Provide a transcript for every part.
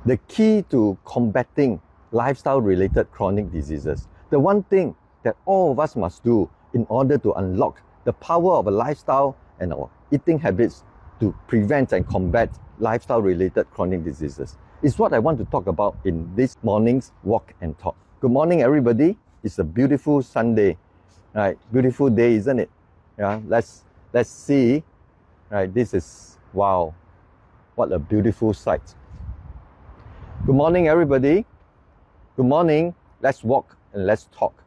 the key to combating lifestyle-related chronic diseases. The one thing that all of us must do in order to unlock the power of a lifestyle and our eating habits to prevent and combat lifestyle-related chronic diseases is what I want to talk about in this morning's walk and talk. Good morning, everybody. It's a beautiful Sunday, right? Beautiful day, isn't it? Yeah. Let's see. Right. This is wow. What a beautiful sight. Good morning, everybody. Good morning. Let's walk and let's talk.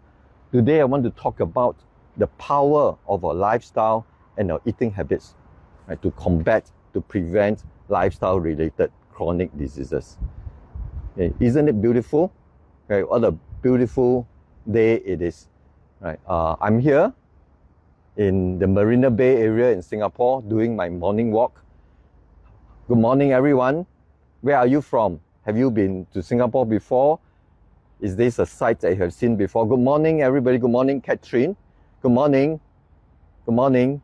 Today, I want to talk about the power of our lifestyle and our eating habits, right, to combat, to prevent lifestyle-related chronic diseases. Okay. Isn't it beautiful? Okay. What a beautiful day it is. Right. I'm here in the Marina Bay area in Singapore doing my morning walk. Good morning, everyone. Where are you from? Have you been to Singapore before? Is this a site that you have seen before? Good morning, everybody. Good morning, Catherine. Good morning. Good morning.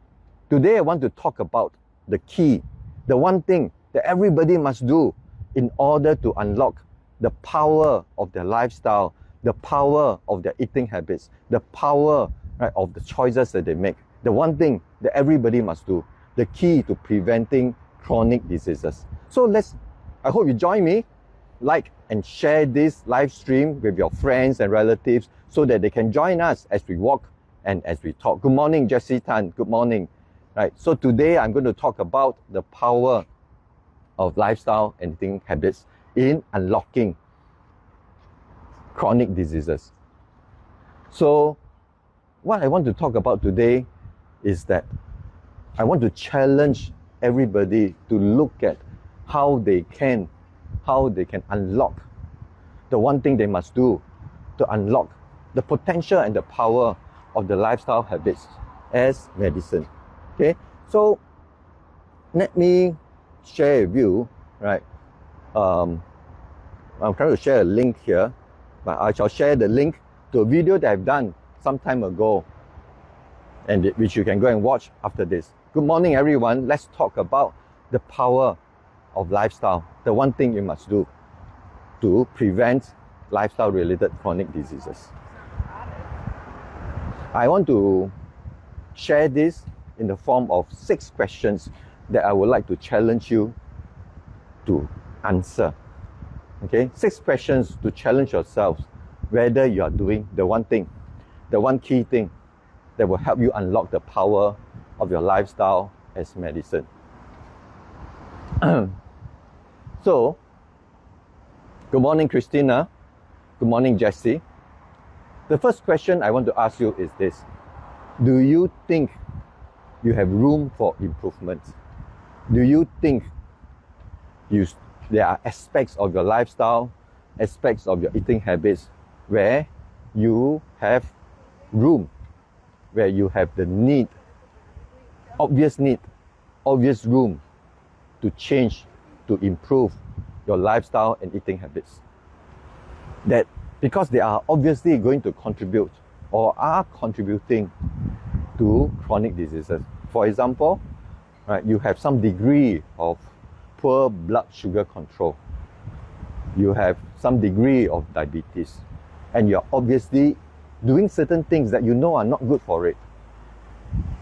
Today, I want to talk about the key, the one thing that everybody must do in order to unlock the power of their lifestyle, the power of their eating habits, the power, right, of the choices that they make. The one thing that everybody must do, the key to preventing chronic diseases. So I hope you join me, like and share this live stream with your friends and relatives so that they can join us as we walk and as we talk. Good morning, Jessie Tan. Good morning. Right. So today I'm going to talk about the power of lifestyle and eating habits in unlocking chronic diseases. So what I want to talk about today is that I want to challenge everybody to look at how they can unlock the one thing they must do to unlock the potential and the power of the lifestyle habits as medicine. Okay, so let me share with you, right? I'm trying to share a link here, but I shall share the link to a video that I've done some time ago, and which you can go and watch after this. Good morning, everyone. Let's talk about the power of lifestyle, the one thing you must do to prevent lifestyle-related chronic diseases. I want to share this in the form of 6 questions that I would like to challenge you to answer. Okay, 6 questions to challenge yourselves whether you are doing the one thing, the one key thing that will help you unlock the power of your lifestyle as medicine. So, good morning, Christina. Good morning, Jessie. The first question I want to ask you is this: do you think you have room for improvement? Do you think there are aspects of your lifestyle, aspects of your eating habits where you have room, where you have the obvious room to change, to improve your lifestyle and eating habits? That because they are obviously going to contribute or are contributing to chronic diseases. For example, right, you have some degree of poor blood sugar control. You have some degree of diabetes, and you're obviously doing certain things that you know are not good for it.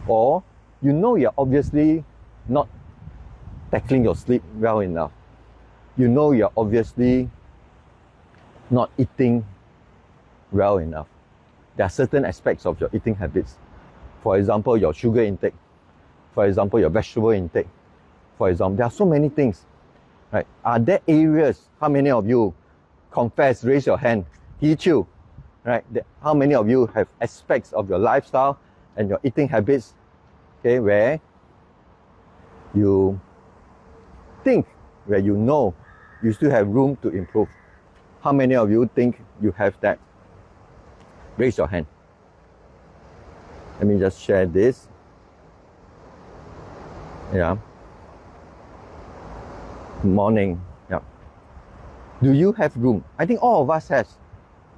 Or you know you're obviously not tackling your sleep well enough. You know you're obviously not eating well enough. There are certain aspects of your eating habits. For example, your sugar intake. For example, your vegetable intake. For example, there are so many things. Right? Are there areas, how many of you confess, raise your hand, you, right? How many of you have aspects of your lifestyle and your eating habits, okay, where you think, where you know you still have room to improve? How many of you think you have that? Raise your hand. Let me just share this. Yeah. Morning. Yeah. Do you have room? I think all of us has.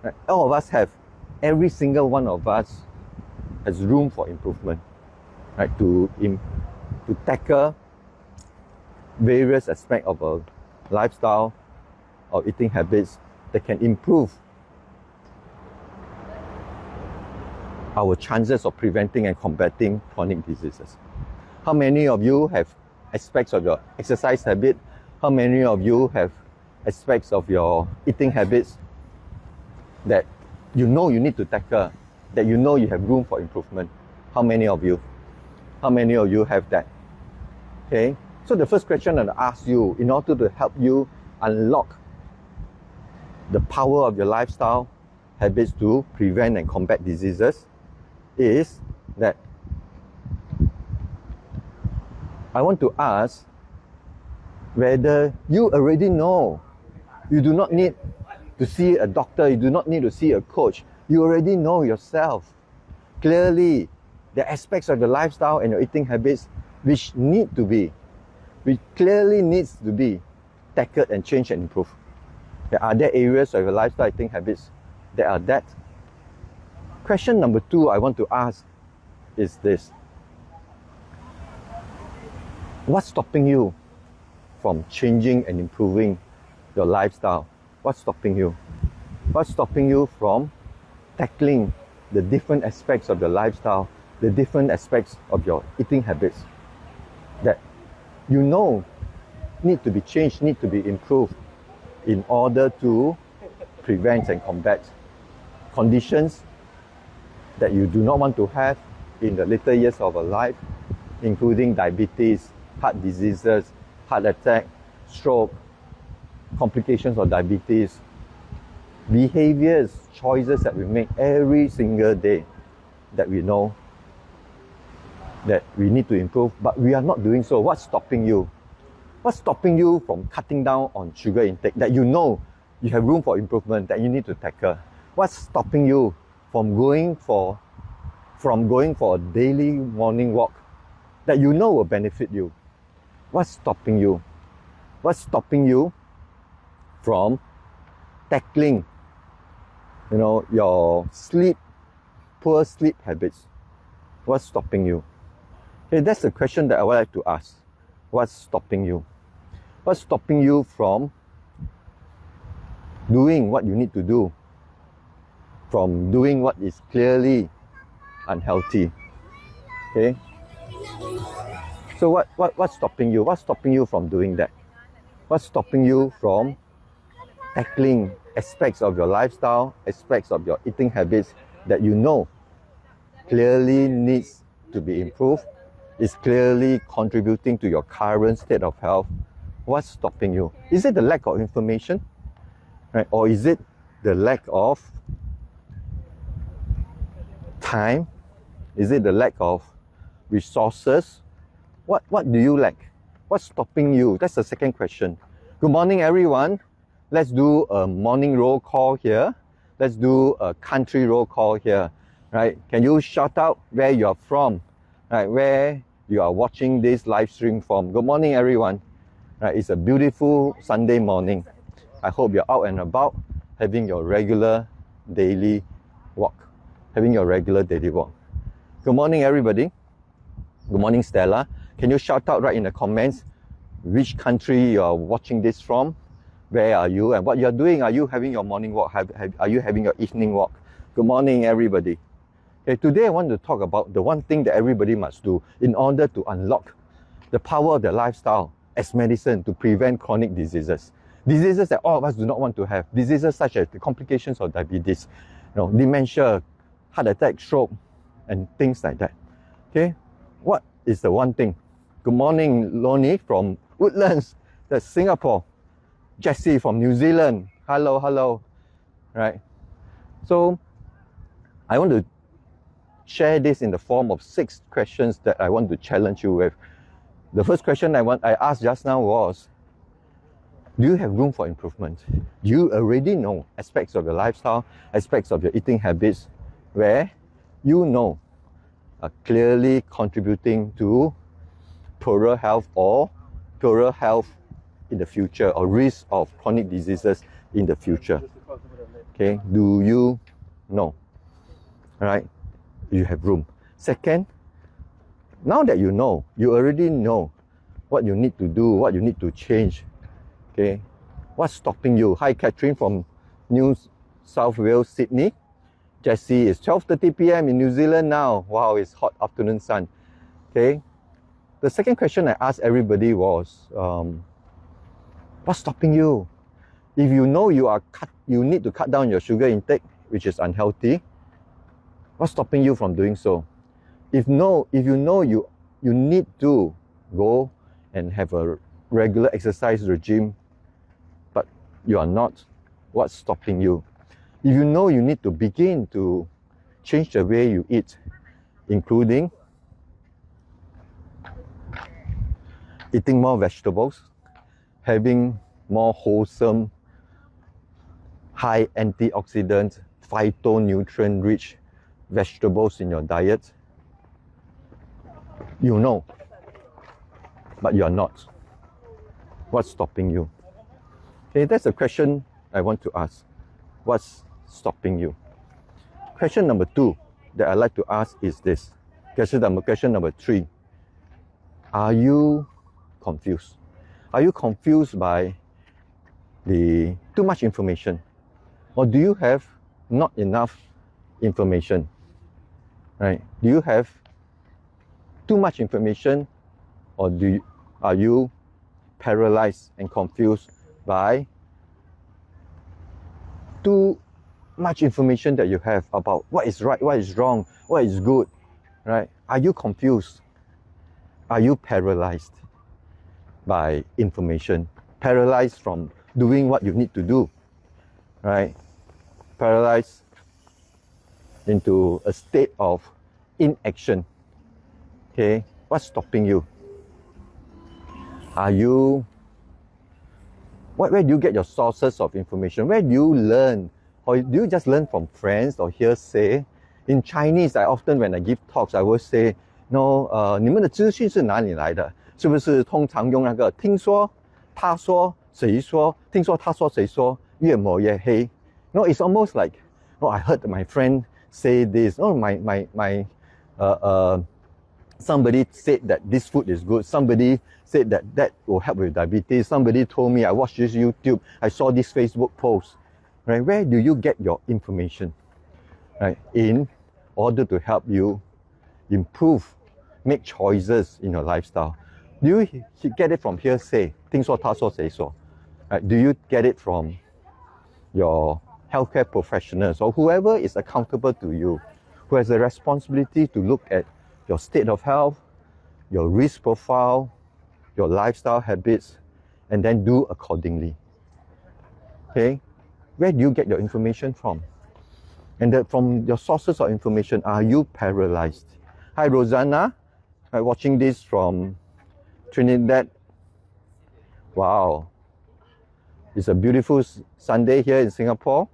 Right? All of us have. Every single one of us has room for improvement. Right? To tackle various aspects of a lifestyle or eating habits that can improve our chances of preventing and combating chronic diseases. How many of you have aspects of your exercise habit? How many of you have aspects of your eating habits that you know you need to tackle, that you know you have room for improvement? How many of you? How many of you have that? Okay, so the first question I'll ask you, in order to help you unlock the power of your lifestyle habits to prevent and combat diseases, is that I want to ask whether you already know. You do not need to see a doctor, you do not need to see a coach. You already know yourself clearly the aspects of your lifestyle and your eating habits which clearly needs to be tackled and changed and improved. Are there areas of your lifestyle eating habits that are that? Question number 2 I want to ask is this. What's stopping you from changing and improving your lifestyle? What's stopping you? What's stopping you from tackling the different aspects of your lifestyle, the different aspects of your eating habits that you know need to be changed, need to be improved in order to prevent and combat conditions that you do not want to have in the later years of our life, including diabetes, heart diseases, heart attack, stroke, complications of diabetes, behaviors, choices that we make every single day that we know that we need to improve, but we are not doing so. What's stopping you? What's stopping you from cutting down on sugar intake that you know you have room for improvement that you need to tackle? What's stopping you from going for a daily morning walk that you know will benefit you? What's stopping you? What's stopping you from tackling, your poor sleep habits? What's stopping you? Okay, that's the question that I would like to ask. What's stopping you? What's stopping you from doing what you need to do? From doing what is clearly unhealthy? Okay? So what's stopping you? What's stopping you from doing that? What's stopping you from tackling aspects of your lifestyle, aspects of your eating habits that you know clearly needs to be improved, is clearly contributing to your current state of health? What's stopping you? Is it the lack of information? Right? Or is it the lack of time? Is it the lack of resources? What do you lack? What's stopping you? That's the second question. Good morning, everyone. Let's do a morning roll call here. Let's do a country roll call here. Right? Can you shout out where you're from? Right? Where you are watching this live stream from? Good morning, everyone. Right? It's a beautiful Sunday morning. I hope you're out and about having your regular daily walk. Good morning, everybody. Good morning, Stella. Can you shout out right in the comments which country you are watching this from? Where are you and what you're doing? Are you having your morning walk? Are you having your evening walk? Good morning, everybody. Okay, today I want to talk about the one thing that everybody must do in order to unlock the power of their lifestyle as medicine to prevent chronic diseases. Diseases that all of us do not want to have. Diseases such as the complications of diabetes, dementia, heart attack, stroke, and things like that. Okay, what is the one thing? Good morning, Lonnie from Woodlands, that's Singapore. Jessie from New Zealand. Hello. Right. So I want to share this in the form of 6 questions that I want to challenge you with. The first question I asked just now was, do you have room for improvement? Do you already know aspects of your lifestyle, aspects of your eating habits where you know are clearly contributing to poorer health or poorer health in the future, or risk of chronic diseases in the future? Okay, do you know? All right, you have room. Second, now that you already know what you need to do, what you need to change. Okay, What's stopping you? Hi, Catherine from New South Wales, Sydney. Jessie, it's 12:30 p.m. in New Zealand now. Wow, it's hot afternoon sun. Okay. The second question I asked everybody was, what's stopping you? If you know you need to cut down your sugar intake, which is unhealthy, what's stopping you from doing so? If you know you need to go and have a regular exercise regime, but you are not, what's stopping you? If you know you need to begin to change the way you eat, including eating more vegetables, having more wholesome, high antioxidant, phytonutrient-rich vegetables in your diet, you know, but you are not. What's stopping you? Okay, that's a question I want to ask. What's stopping you? Question number 2 that I like to ask is this. Question number 3. Are you confused? Are you confused by the too much information? Or do you have not enough information? Right? Do you have too much information, or are you paralyzed and confused by too much information that you have about what is right, what is wrong, what is good, right? Are you confused? Are you paralyzed by information? Paralyzed from doing what you need to do, right? Paralyzed into a state of inaction. Okay, what's stopping you? Are you, where do you get your sources of information? Where do you learn? Or do you just learn from friends or hearsay? In Chinese, when I give talks, I will say, no, 你们的资讯是哪里来的？是不是通常用那个听说、他说、谁说？听说他说谁说？越抹越黑。No, it's almost like, oh, I heard my friend say this. Oh, somebody said that this food is good. Somebody said that will help with diabetes. Somebody told me, I watched this YouTube. I saw this Facebook post. Right? Where do you get your information? Right? In order to help you improve, make choices in your lifestyle. Do you get it from hearsay? 听说他说谁说? Right? Do you get it from your healthcare professionals or whoever is accountable to you, who has a responsibility to look at your state of health, your risk profile, your lifestyle habits, and then do accordingly? Okay? Where do you get your information from? And from your sources of information, are you paralyzed? Hi, Rosanna. I'm watching this from Trinidad. Wow. It's a beautiful Sunday here in Singapore.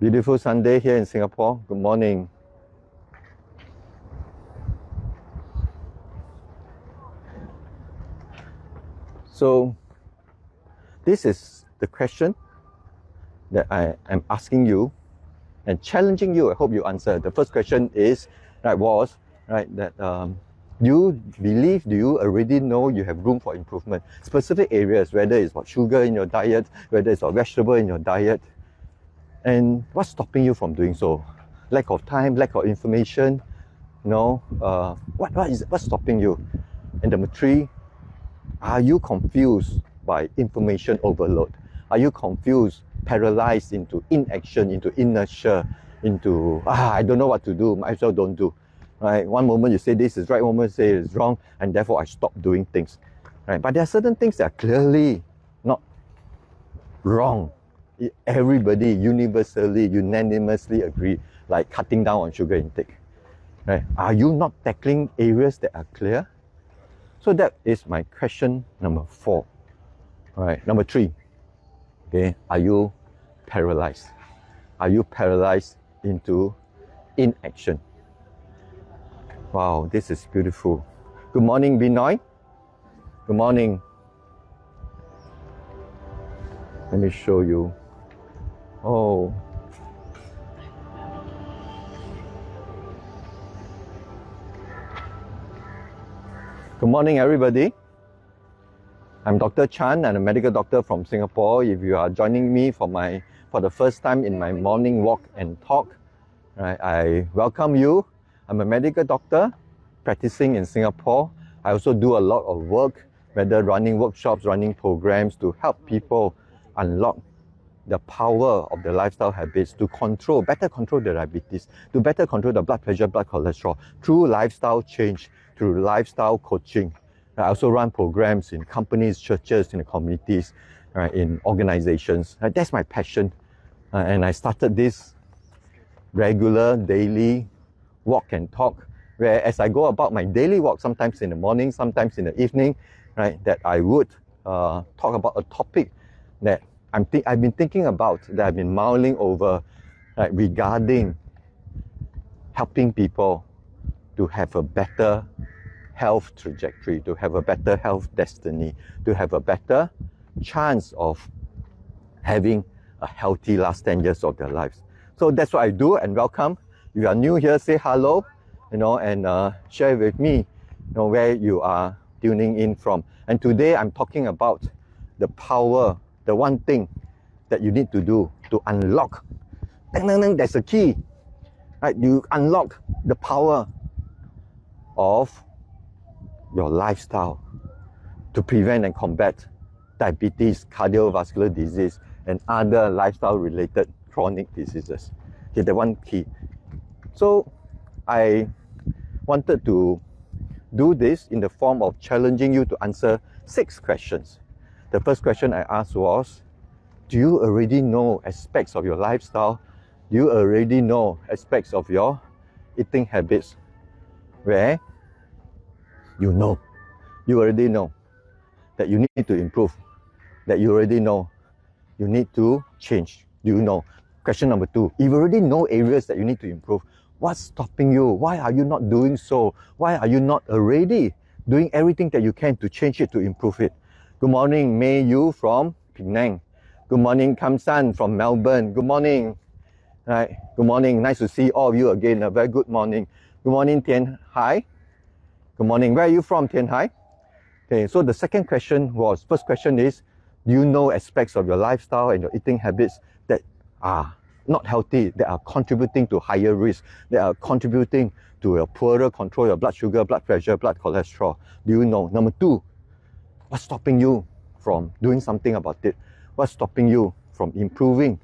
Beautiful Sunday here in Singapore. Good morning. So, this is the question that I am asking you and challenging you. I hope you answer. The first question is, do you already know you have room for improvement? Specific areas, whether it's about sugar in your diet, whether it's about vegetable in your diet, and what's stopping you from doing so? Lack of time, lack of information, what's stopping you? And number 3, are you confused by information overload? Are you confused, paralyzed into inaction, into inertia, into, I don't know what to do, might as well don't do. Right? One moment you say this is right, one moment you say it's wrong, and therefore I stop doing things. Right? But there are certain things that are clearly not wrong. Everybody universally, unanimously agree, like cutting down on sugar intake. Right? Are you not tackling areas that are clear? So that is my question number 4. Right? Number 3. Okay, are you paralyzed? Are you paralyzed into inaction? Wow, this is beautiful. Good morning, Binoy. Good morning. Let me show you. Oh. Good morning, everybody. I'm Dr. Chan. I'm a medical doctor from Singapore. If you are joining me for the first time in my morning walk and talk, right, I welcome you. I'm a medical doctor practicing in Singapore. I also do a lot of work, whether running workshops, running programs to help people unlock the power of their lifestyle habits to better control their diabetes, to better control the blood pressure, blood cholesterol through lifestyle change, through lifestyle coaching. I also run programs in companies, churches, in the communities, in organizations. That's my passion. And I started this regular daily walk and talk, where as I go about my daily walk, sometimes in the morning, sometimes in the evening, right, that I would talk about a topic that I've been thinking about, that I've been mulling over, right, regarding helping people to have a better health trajectory, to have a better health destiny, to have a better chance of having a healthy last 10 years of their lives. So that's what I do, and welcome. If you are new here, say hello, and share with me, where you are tuning in from. And today I'm talking about the power, the one thing that you need to do to unlock. That's a key, right? You unlock the power of your lifestyle to prevent and combat diabetes, cardiovascular disease, and other lifestyle-related chronic diseases. Okay, the one key. So I wanted to do this in the form of challenging you to answer 6 questions. The first question I asked was, do you already know aspects of your lifestyle? Do you already know aspects of your eating habits where you already know that you need to improve, that you already know you need to change? Do you know? Question number 2, if you already know areas that you need to improve, what's stopping you? Why are you not doing so? Why are you not already doing everything that you can to change it, to improve it? Good morning, May Yu from Penang. Good morning, Kam San from Melbourne. Good morning. Right. Good morning. Nice to see all of you again. A very good morning. Good morning, Tian Hai. Good morning. Where are you from, Tian Hai? Okay, so the second question was, first question is, do you know aspects of your lifestyle and your eating habits that are not healthy, that are contributing to higher risk, that are contributing to a poorer control of your blood sugar, blood pressure, blood cholesterol? Do you know? Number 2, what's stopping you from doing something about it? What's stopping you from improving,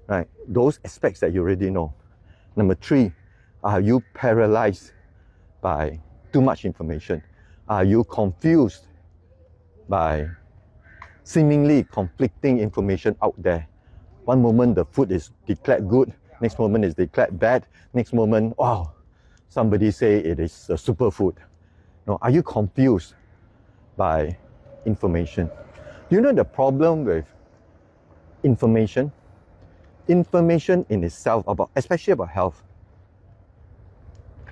right, those aspects that you already know? Number 3, are you paralyzed by too much information? Are you confused by seemingly conflicting information out there? One moment the food is declared good, next moment it's declared bad, next moment, wow, somebody say it is a superfood. No, are you confused by information? Do you know the problem with information? Information in itself, especially about health,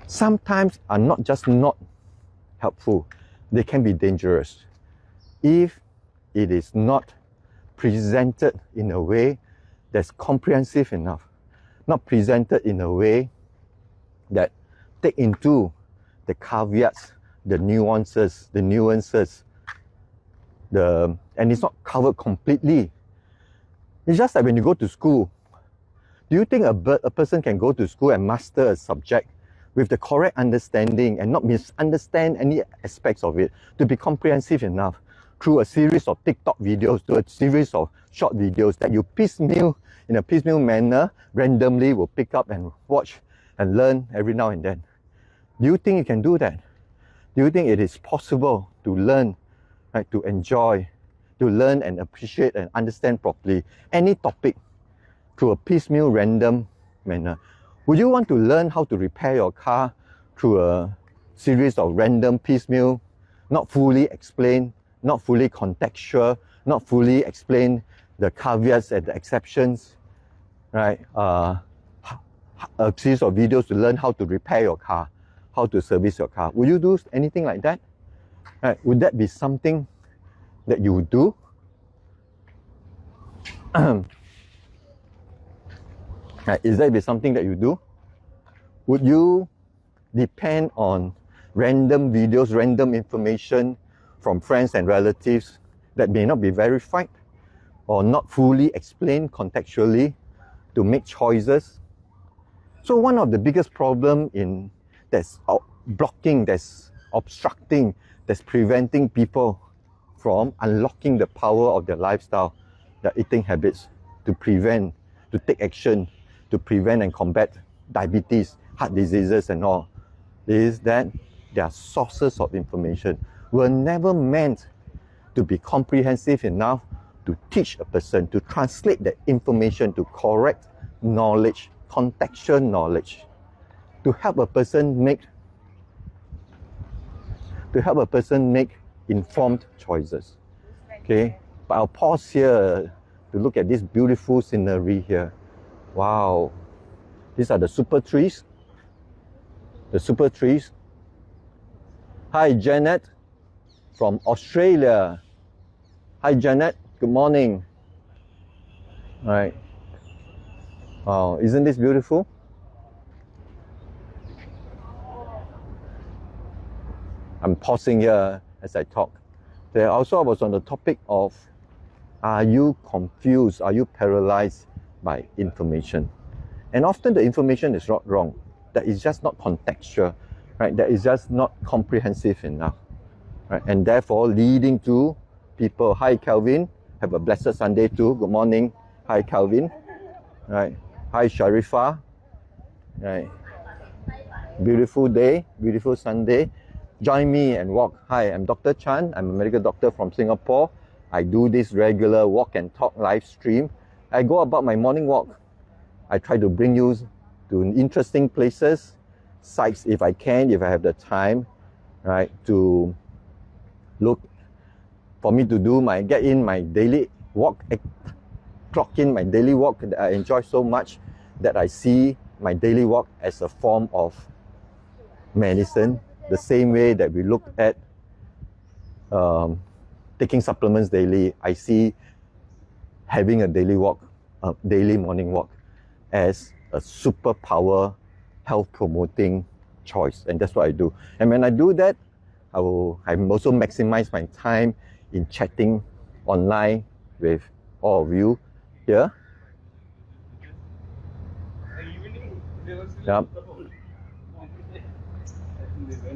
sometimes are not just not helpful, they can be dangerous if it is not presented in a way that's comprehensive enough, not presented in a way that take into the caveats, the nuances, and it's not covered completely. It's just like when you go to school. Do you think a person can go to school and master a subject with the correct understanding and not misunderstand any aspects of it, to be comprehensive enough through a series of TikTok videos, to a series of short videos that you in a piecemeal manner, randomly will pick up and watch and learn every now and then? Do you think you can do that? Do you think it is possible to learn, right, to enjoy, to learn and appreciate and understand properly any topic through a piecemeal, random manner? Would you want to learn how to repair your car through a series of random piecemeal, not fully explained, not fully contextual, not fully explain the caveats and the exceptions, right? A series of videos to learn how to repair your car, how to service your car. Would you do anything like that? Right? Would that be something that you would do? Right, is that be something that you do? Would you depend on random videos, random information from friends and relatives that may not be verified or not fully explained contextually to make choices. So one of the biggest problem that's blocking, that's obstructing, that's preventing people from unlocking the power of their lifestyle, their eating habits, to take action, to prevent and combat diabetes, heart diseases and all, is that their sources of information were never meant to be comprehensive enough to teach a person, to translate that information to correct knowledge, contextual knowledge, to help a person make informed choices. Okay, but I'll pause here to look at this beautiful scenery here. Wow, these are the super trees. The super trees. Hi, Janet from Australia. Hi, Janet. Good morning. All right. Wow, isn't this beautiful? I'm pausing here as I talk. There also I was on the topic of, are you confused? Are you paralyzed by information? And often the information is not wrong. That is just not contextual, right? That is just not comprehensive enough, right? And therefore leading to people. Hi, Kelvin. Have a blessed Sunday too. Good morning. Hi, Kelvin. Right. Hi, Sharifa. Right. Beautiful day. Beautiful Sunday. Join me and walk. Hi, I'm Dr. Chan. I'm a medical doctor from Singapore. I do this regular walk and talk live stream. I go about my morning walk. I try to bring you to interesting places, sites if I can, if I have the time, right, to look, for me to get in my daily walk, clock in my daily walk that I enjoy so much, that I see my daily walk as a form of medicine, the same way that we look at taking supplements daily. I see having a daily walk, a daily morning walk, as a superpower, health promoting choice, and that's what I do. And when I do that, I also maximize my time in chatting online with all of you here. Yep.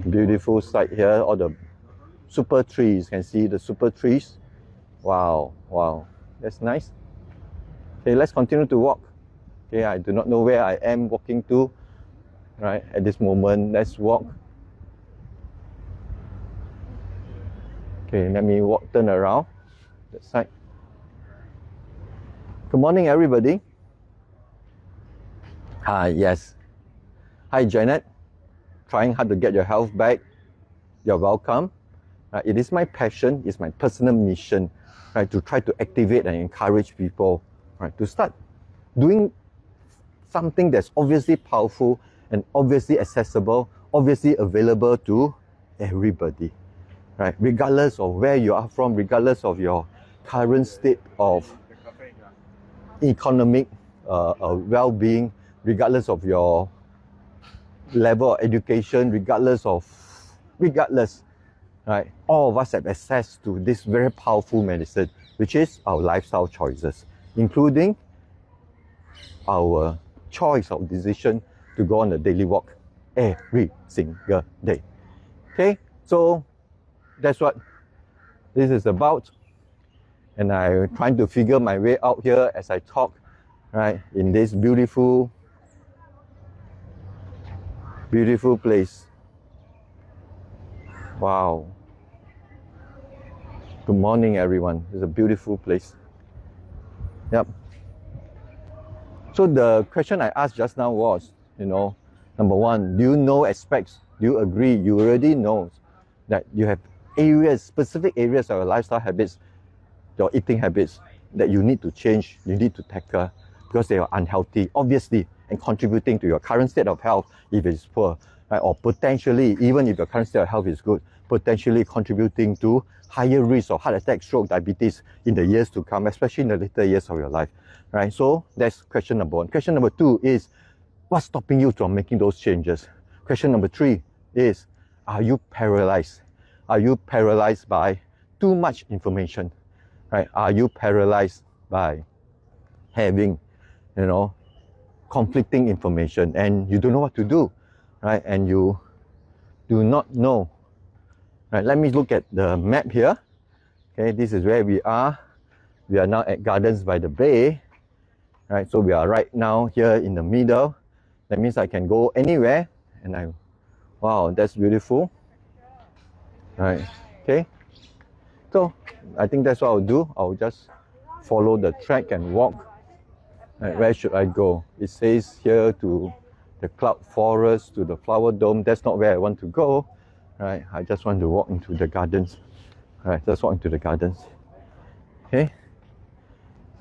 Beautiful sight here, all the super trees. You can see the super trees. Wow, wow, that's nice. Okay, let's continue to walk. Okay, I do not know where I am walking to, right, at this moment. Let's walk. Okay, let me turn around that side. Good morning, everybody. Hi, yes. Hi, Janet. Trying hard to get your health back. You're welcome. It is my passion, it's my personal mission, right, to try to activate and encourage people, right, to start doing something that's obviously powerful and obviously accessible, obviously available to everybody, right? Regardless of where you are from, regardless of your current state of economic well-being, regardless of your level of education, regardless, right? All of us have access to this very powerful medicine, which is our lifestyle choices, including our choice of decision to go on a daily walk every single day. Okay, so that's what this is about, and I'm trying to figure my way out here as I talk, right, in this beautiful place. Wow. Good morning, everyone. It's a beautiful place. Yep. So the question I asked just now was, number one, do you know aspects? Do you agree? You already know that you have specific areas of your lifestyle habits, your eating habits, that you need to change, you need to tackle, because they are unhealthy, obviously, and contributing to your current state of health if it's poor, right? Or potentially, even if your current state of health is good, potentially contributing to higher risk of heart attack, stroke, diabetes in the years to come, especially in the later years of your life, right? So that's question number one. Question number two is, what's stopping you from making those changes? Question number three is, are you paralyzed? Are you paralyzed by too much information? right? Are you paralyzed by having, conflicting information and you don't know what to do, right? And you do not know, right? Let me look at the map here. Okay, this is where we are. We are now at Gardens by the Bay, right? So we are right now here in the middle. That means I can go anywhere, and wow, that's beautiful, right? Okay, so I think that's what I'll do. I'll just follow the track and walk. Right, where should I go? It says here to the cloud forest, to the flower dome. That's not where I want to go, right? I just want to walk into the gardens. Right, let's walk into the gardens. Okay,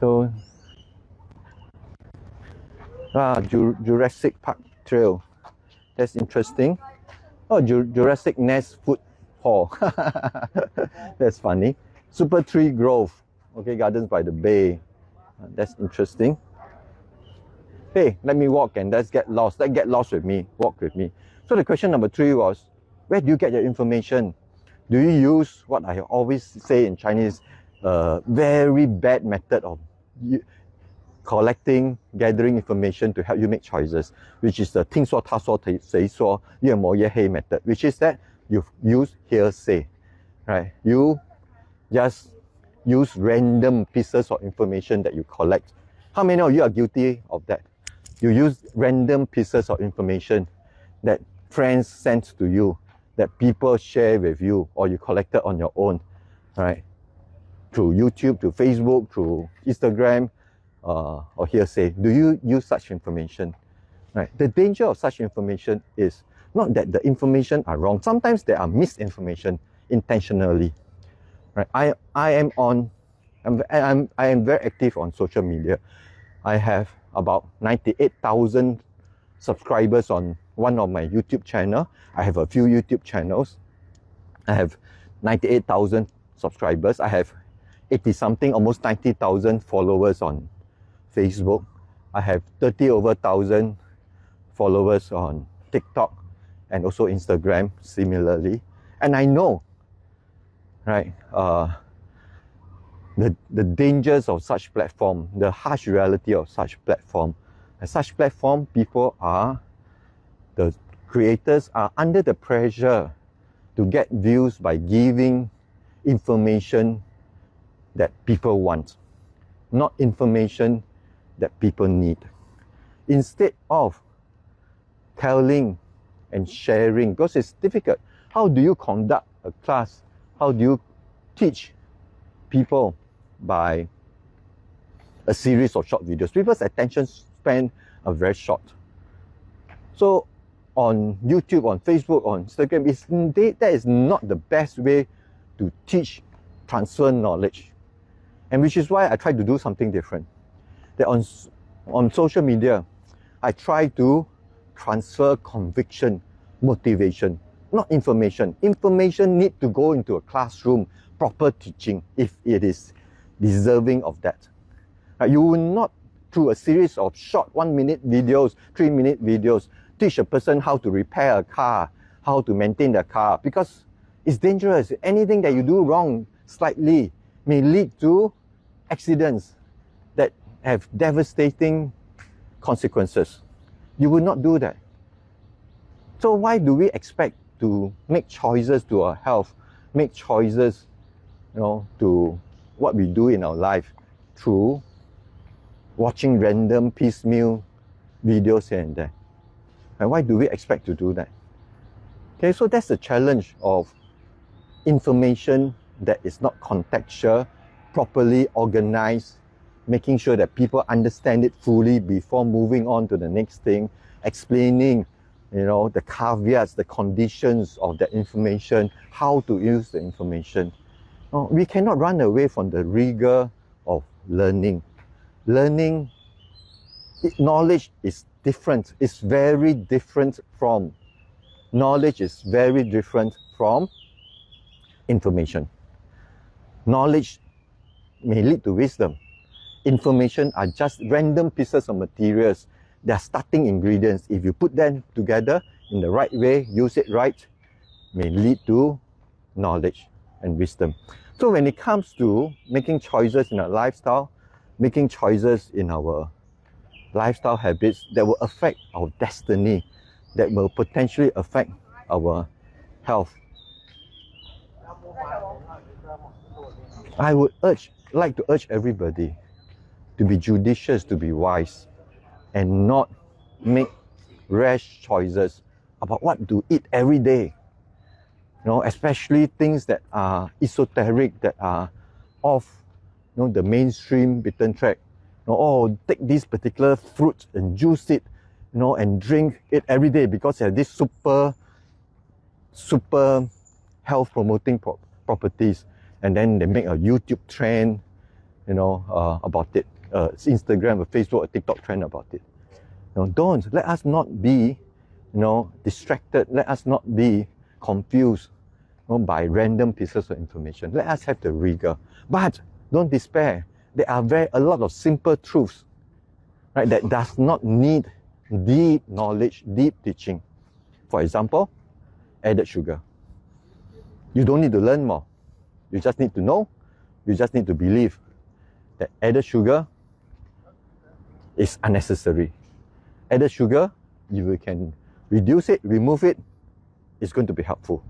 so Jurassic Park Trail. That's interesting. Oh, Jurassic Nest Food Hall. That's funny. Super Tree Grove. Okay, Gardens by the Bay. That's interesting. Hey, let me walk and let's get lost. Let's get lost with me. Walk with me. So the question number 3 was, where do you get your information? Do you use what I always say in Chinese, very bad method of collecting, gathering information to help you make choices, which is the 听说他说谁说越抹越黑 method, which is that you use hearsay, right? You just use random pieces of information that you collect. How many of you are guilty of that? You use random pieces of information that friends sent to you, that people share with you, or you collected on your own, right? Through YouTube, through Facebook, through Instagram, or hearsay. Do you use such information? Right? The danger of such information is not that the information are wrong. Sometimes there are misinformation intentionally. Right? I am very active on social media. I have about 98,000 subscribers on one of my YouTube channel. I have a few YouTube channels. I have 98,000 subscribers. I have 80 something, almost 90,000 followers on Facebook. I have 30,000 followers on TikTok and also Instagram similarly. And I know, right, the dangers of such platform, the harsh reality of such platform. And such platform, the creators are under the pressure to get views by giving information that people want, not information that people need. Instead of telling and sharing, because it's difficult. How do you conduct a class? How do you teach people by a series of short videos? People's attention span are very short. So on YouTube, on Facebook, on Instagram, that is not the best way to teach, transfer knowledge. And which is why I try to do something different. That on social media, I try to transfer conviction, motivation, not information. Information need to go into a classroom, proper teaching, if it is deserving of that. You will not, through a series of short 1-minute videos, 3-minute videos, teach a person how to repair a car, how to maintain the car, because it's dangerous. Anything that you do wrong slightly may lead to accidents that have devastating consequences. You will not do that. So why do we expect to make choices to our health, make choices, to what we do in our life through watching random piecemeal videos here and there? And why do we expect to do that? Okay, so that's the challenge of information that is not contextual, properly organized, making sure that people understand it fully before moving on to the next thing, explaining, the caveats, the conditions of the information, how to use the information. We cannot run away from the rigor of learning. Knowledge is different. It's very different from knowledge is very different from information. Knowledge may lead to wisdom. Information are just random pieces of materials. They are starting ingredients. If you put them together in the right way, use it right, may lead to knowledge. and wisdom. So when it comes to making choices in our lifestyle, making choices in our lifestyle habits that will affect our destiny, that will potentially affect our health, I would like to urge everybody to be judicious, to be wise, and not make rash choices about what to eat every day. You know, especially things that are esoteric, that are off, you know, the mainstream beaten track. You know, oh, take this particular fruit and juice it, you know, and drink it every day because it has this super health promoting properties. And then they make a YouTube trend, you know, about it. Instagram, or Facebook, or TikTok trend about it. You know, let us not be, you know, distracted. Let us not be confused, you know, by random pieces of information. Let us have the rigor, but don't despair. There are a lot of simple truths, right, that does not need deep knowledge, deep teaching. For example, added sugar. You don't need to learn more. You just need to know. You just need to believe that added sugar is unnecessary. Added sugar, if you can reduce it, remove it, it's going to be helpful,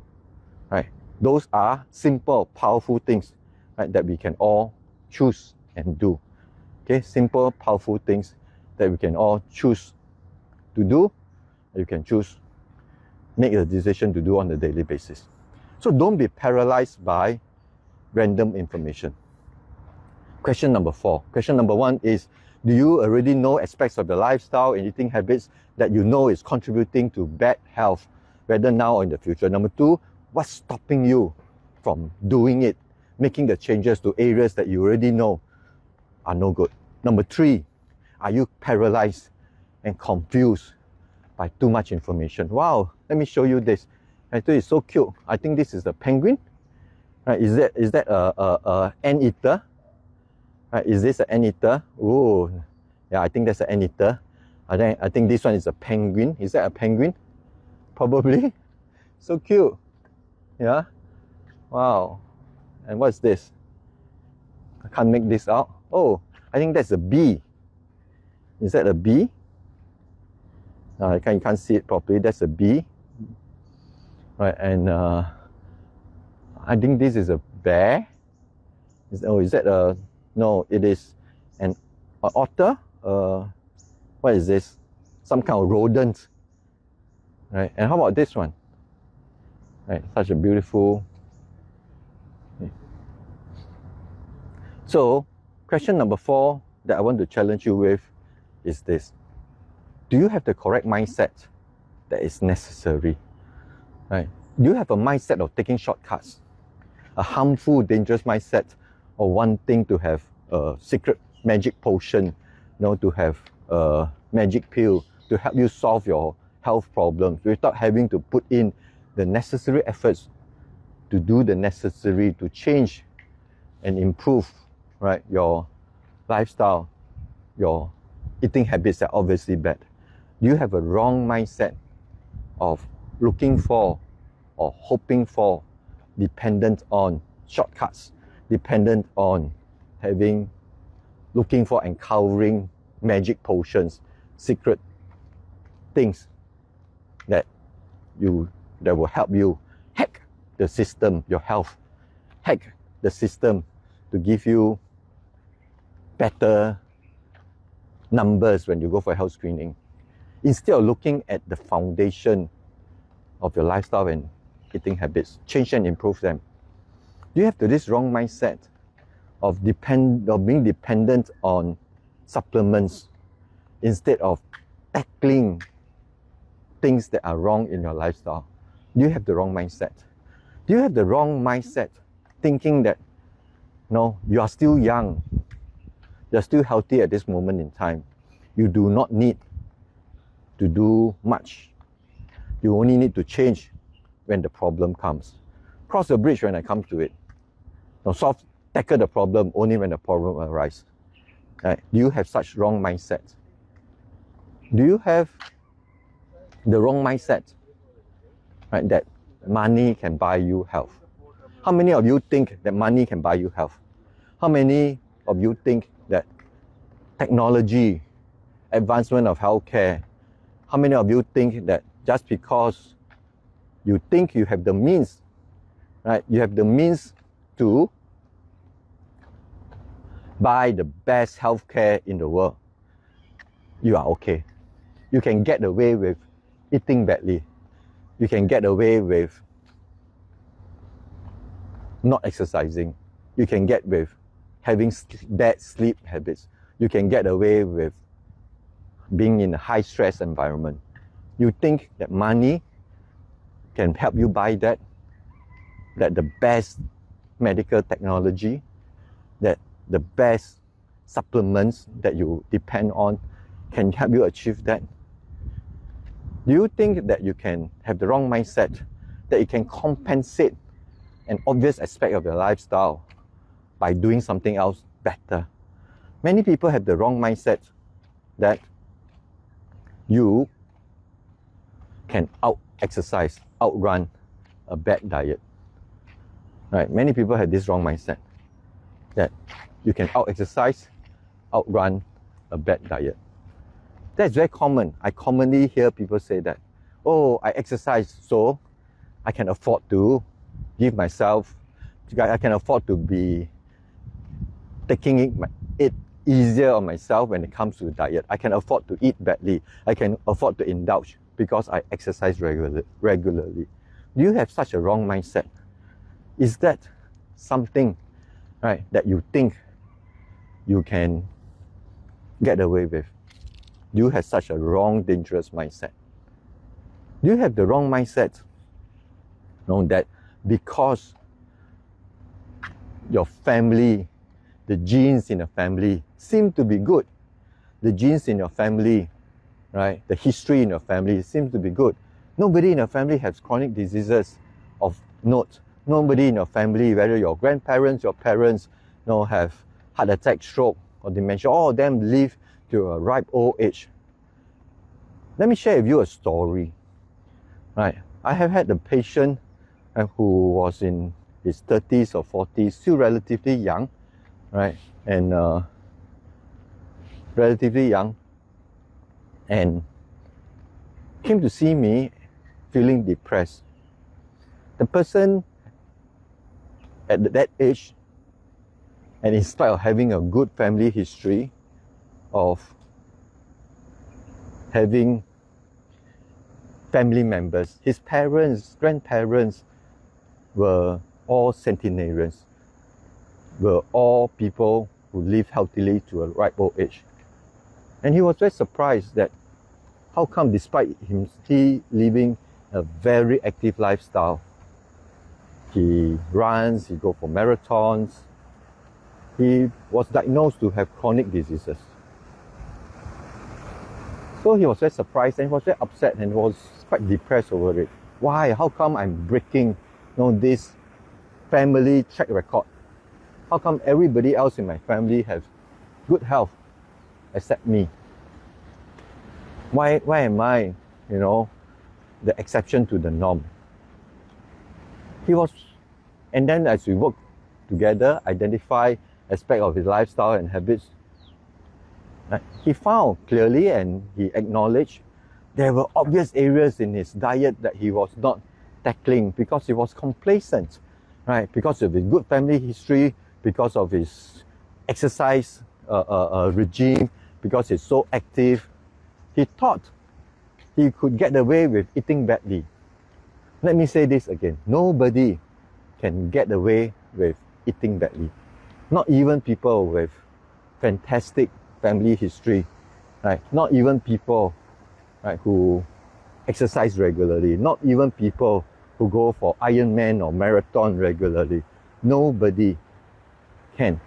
right? Those are simple, powerful things, right, that we can all choose and do. Okay, simple, powerful things that we can all choose to do. You can choose, make a decision to do on a daily basis. So don't be paralyzed by random information. Question number 4. Question number 1 is, do you already know aspects of your lifestyle and eating habits that you know is contributing to bad health, whether now or in the future? Number 2, what's stopping you from doing it, making the changes to areas that you already know are no good? Number 3, are you paralyzed and confused by too much information? Wow, let me show you this. I think it's so cute. I think this is a penguin. Right, is that a anteater? Right, is this an anteater? Oh, yeah, I think that's an anteater. I think this one is a penguin. Is that a penguin? Probably. So cute. Yeah. Wow. And what's this? I can't make this out. Oh, I think that's a bee. Is that a bee? You can't see it properly. That's a bee. Right, and I think this is a bear. Is that a... No, it is an otter. What is this? Some kind of rodent. Right, and how about this one? Right, such a beautiful... So, question number 4 that I want to challenge you with is this. Do you have the correct mindset that is necessary? Right? Do you have a mindset of taking shortcuts? A harmful, dangerous mindset of wanting to have a secret magic potion, you know, to have a magic pill to help you solve your health problems without having to put in the necessary efforts to do the necessary to change and improve, right, your lifestyle, your eating habits that are obviously bad. Do you have a wrong mindset of looking for or hoping for, dependent on shortcuts, dependent on looking for and covering magic potions, secret things that will help you hack the system, your health, hack the system to give you better numbers when you go for health screening, instead of looking at the foundation of your lifestyle and eating habits, change and improve them? Do you have this wrong mindset of being dependent on supplements instead of tackling things that are wrong in your lifestyle? Do you have the wrong mindset? Do you have the wrong mindset thinking that, no, you are still young, you're still healthy at this moment in time, you do not need to do much, you only need to change when the problem comes, cross the bridge when it comes to it, tackle the problem only when the problem arises? Right? Do you have such wrong mindset? Do you have the wrong mindset, right, that money can buy you health? How many of you think that money can buy you health? How many of you think that technology, advancement of healthcare, how many of you think that just because you think you have the means, right? You have the means to buy the best healthcare in the world, you are okay. You can get away with eating badly. You can get away with not exercising. You can get with having bad sleep habits. You can get away with being in a high stress environment. You think that money can help you buy that the best medical technology, that the best supplements that you depend on can help you achieve that? Do you think that you can have the wrong mindset, that you can compensate an obvious aspect of your lifestyle by doing something else better? Many people have the wrong mindset that you can out-exercise, outrun a bad diet. Right? Many people have this wrong mindset that you can out-exercise, outrun a bad diet. That's very common. I commonly hear people say that, oh, I exercise so I can afford to give myself, I can afford to be taking it easier on myself when it comes to diet. I can afford to eat badly. I can afford to indulge because I exercise regularly. Do you have such a wrong mindset? Is that something, right, that you think you can get away with? Do you have such a wrong, dangerous mindset? Do you have the wrong mindset? No, that because your family, the genes in your family seem to be good. The genes in your family, right, the history in your family seems to be good. Nobody in your family has chronic diseases of note. Nobody in your family, whether your grandparents, your parents, have heart attack, stroke, or dementia, all of them live to a ripe old age. Let me share with you a story. Right, I have had a patient who was in his 30s or 40s, still relatively young, right, and relatively young, and came to see me feeling depressed. The person at that age, and in spite of having a good family history of having family members, his parents, grandparents were all centenarians, were all people who lived healthily to a ripe old age. And he was very surprised that how come, despite him still living a very active lifestyle, he runs, he goes for marathons, he was diagnosed to have chronic diseases. So he was very surprised and he was very upset and was quite depressed over it. Why? How come I'm breaking this family track record? How come everybody else in my family has good health except me? Why am I, the exception to the norm? And then as we work together, identify aspects of his lifestyle and habits, he found clearly and he acknowledged there were obvious areas in his diet that he was not tackling because he was complacent, right? Because of his good family history, because of his exercise regime, because he's so active. He thought he could get away with eating badly. Let me say this again. Nobody can get away with eating badly. Not even people with fantastic family history, right? Not even people, right, who exercise regularly. Not even people who go for Ironman or marathon regularly. Nobody can.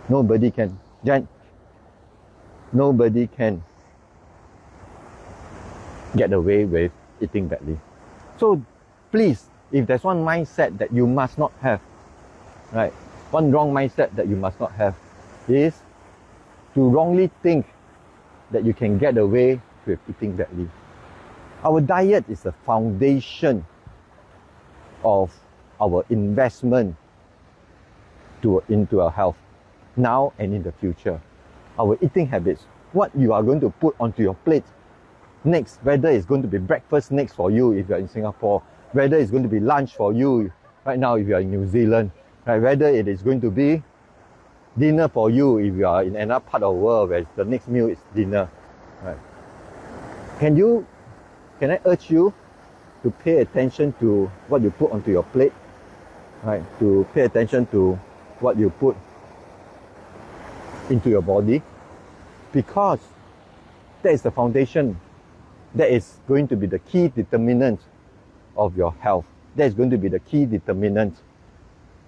Nobody can. Nobody can get away with eating badly. So please, if there's one mindset that you must not have, right? One wrong mindset that you must not have is to wrongly think that you can get away with eating badly. Our diet is the foundation of our investment into our health now and in the future. Our eating habits, what you are going to put onto your plate next, whether it's going to be breakfast next for you if you're in Singapore, whether it's going to be lunch for you right now if you're in New Zealand, right? Whether it is going to be dinner for you if you are in another part of the world where the next meal is dinner, right? Can I urge you to pay attention to what you put onto your plate, right? To pay attention to what you put into your body, because that is the foundation. That is going to be the key determinant of your health. That is going to be the key determinant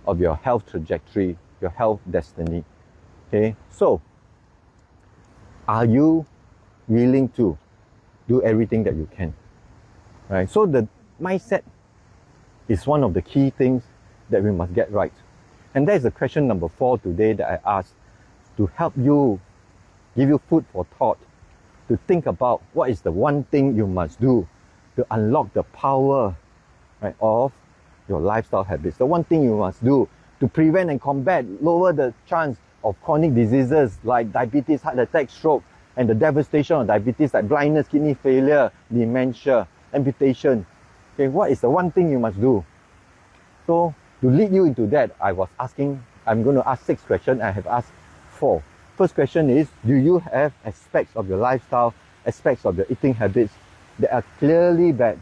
of your health trajectory, your health destiny. Okay, so are you willing to do everything that you can? Right. So the mindset is one of the key things that we must get right. And that is the question number 4 today that I asked to help you, give you food for thought, to think about what is the one thing you must do to unlock the power, right, of your lifestyle habits. The one thing you must do to prevent and combat, lower the chance of chronic diseases like diabetes, heart attack, stroke, and the devastation of diabetes like blindness, kidney failure, dementia, amputation. Okay, what is the one thing you must do? So to lead you into that, I'm going to ask 6 questions. I have asked 4. First question is, do you have aspects of your lifestyle, aspects of your eating habits that are clearly bad,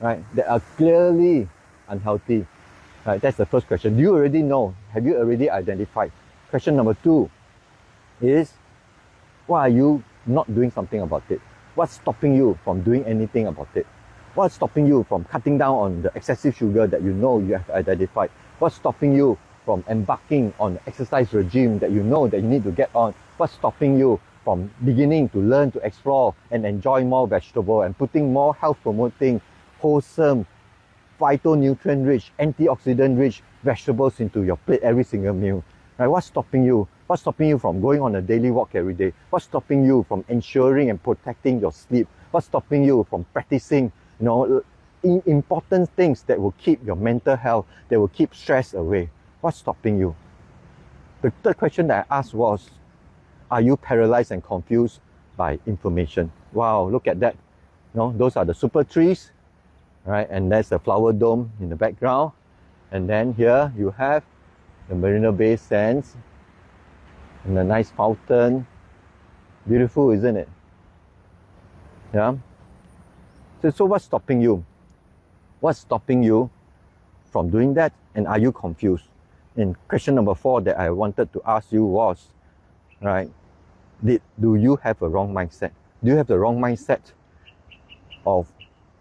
right? That are clearly unhealthy, right? That's the first question. Do you already know? Have you already identified? Question number 2 is, why are you not doing something about it? What's stopping you from doing anything about it? What's stopping you from cutting down on the excessive sugar that you know you have identified? What's stopping you from embarking on an exercise regime that you know that you need to get on? What's stopping you from beginning to learn to explore and enjoy more vegetable and putting more health promoting, wholesome, phytonutrient rich, antioxidant rich vegetables into your plate every single meal? Right? What's stopping you? What's stopping you from going on a daily walk every day? What's stopping you from ensuring and protecting your sleep? What's stopping you from practicing, important things that will keep your mental health, that will keep stress away? What's stopping you? The third question that I asked was, are you paralyzed and confused by information? Wow, look at that. Those are the super trees, right? And there's the flower dome in the background. And then here you have the Marina Bay Sands and a nice fountain. Beautiful, isn't it? Yeah. So what's stopping you? What's stopping you from doing that? And are you confused? And question number 4 that I wanted to ask you was, right, do you have a wrong mindset? Do you have the wrong mindset of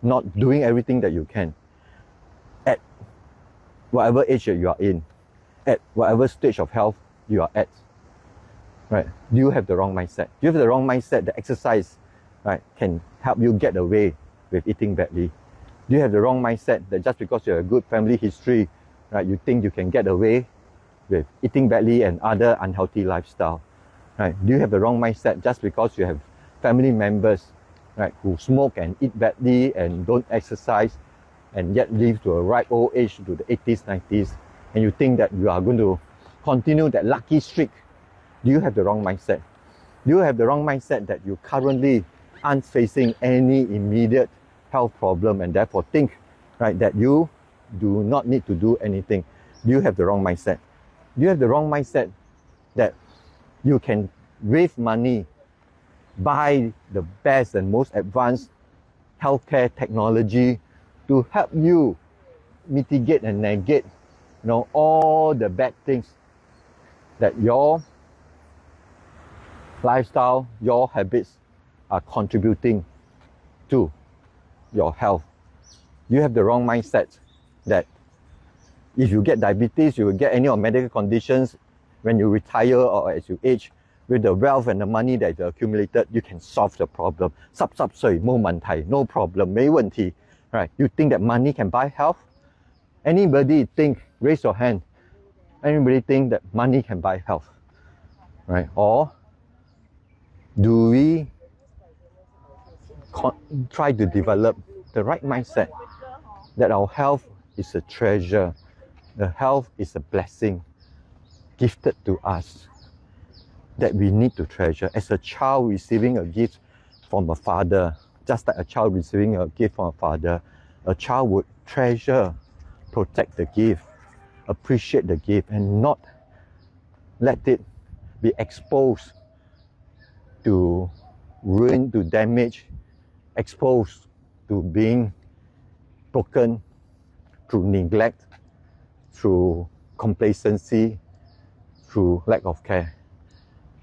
not doing everything that you can at whatever age that you are in, at whatever stage of health you are at? Right? Do you have the wrong mindset? Do you have the wrong mindset that exercise, right, can help you get away with eating badly? Do you have the wrong mindset that just because you have a good family history, right, you think you can get away with eating badly and other unhealthy lifestyle? Right? Do you have the wrong mindset just because you have family members, right, who smoke and eat badly and don't exercise and yet live to a ripe old age to the 80s, 90s, and you think that you are going to continue that lucky streak? Do you have the wrong mindset? Do you have the wrong mindset that you currently aren't facing any immediate health problem and therefore think, right, that you do not need to do anything? Do you have the wrong mindset? Do you have the wrong mindset that you can raise money, buy the best and most advanced healthcare technology to help you mitigate and negate, all the bad things that your lifestyle, your habits are contributing to your health? You have the wrong mindset that if you get diabetes, you will get any of medical conditions when you retire or as you age, with the wealth and the money that you accumulated, you can solve the problem. Sub 水冇問題, no problem, 沒問題. Right? You think that money can buy health? Anybody think, raise your hand, anybody think that money can buy health? Right? Or do we try to develop the right mindset that our health is a treasure, The health is a blessing gifted to us that we need to treasure. As a child receiving a gift from a father, just like a child receiving a gift from a father, a child would treasure, protect the gift, appreciate the gift, and not let it be exposed to ruin, to damage, exposed to being broken through neglect, through complacency, through lack of care.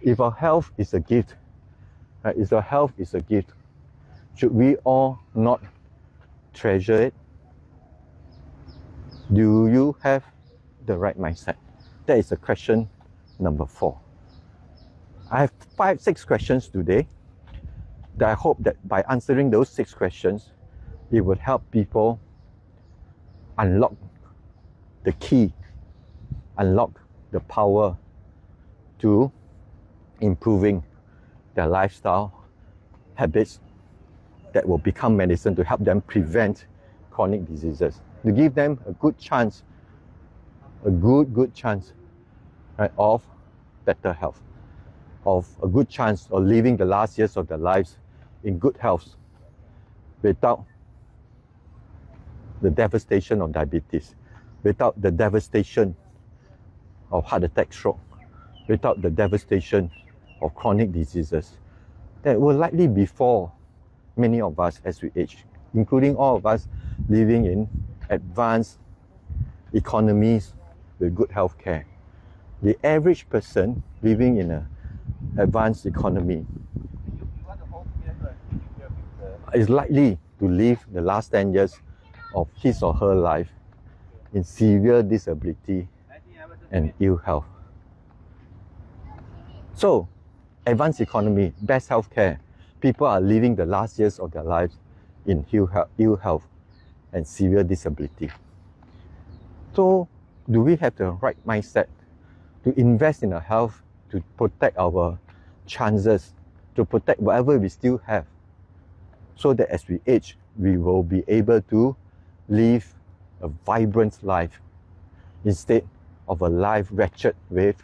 If our health is a gift, right, if our health is a gift, should we all not treasure it? Do you have the right mindset? That is the question number 4. I have 6 questions today that I hope that by answering those 6 questions, it would help people unlock the key, unlock the power to improving their lifestyle habits that will become medicine to help them prevent chronic diseases, to give them a good chance, a good chance, right, of better health, of a good chance of living the last years of their lives in good health without the devastation of diabetes, without the devastation of heart attack, stroke, without the devastation of chronic diseases that will likely befall many of us as we age, including all of us living in advanced economies with good health care. The average person living in an advanced economy is likely to live the last 10 years of his or her life in severe disability and ill health. So, advanced economy, best healthcare, people are living the last years of their lives in ill health and severe disability. So, do we have the right mindset to invest in our health, to protect our chances, to protect whatever we still have, so that as we age, we will be able to live a vibrant life instead of a life wretched with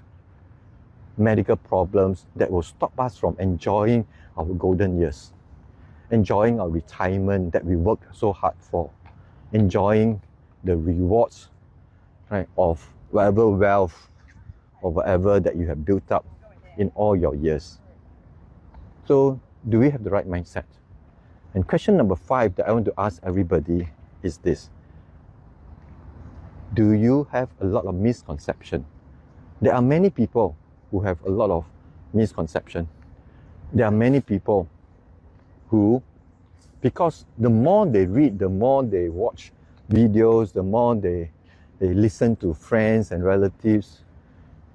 medical problems that will stop us from enjoying our golden years, enjoying our retirement that we worked so hard for, enjoying the rewards, right, of whatever wealth or whatever that you have built up in all your years. So, do we have the right mindset? And question number 5 that I want to ask everybody is this: do you have a lot of misconception? There are many people who have a lot of misconception. There are many people who, because the more they read, the more they watch videos, the more they listen to friends and relatives,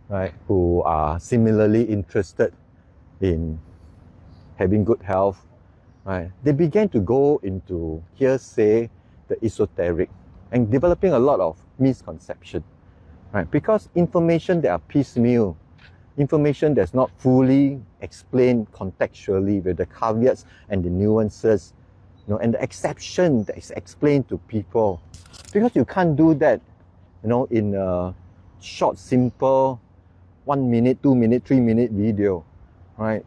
right, who are similarly interested in having good health, right, they began to go into hearsay, the esoteric, and developing a lot of misconception, right? Because information that are piecemeal, information that's not fully explained contextually with the caveats and the nuances, you know, and the exception that is explained to people. Because you can't do that, you know, in a short, simple 1 minute, 2 minute, 3 minute video, right?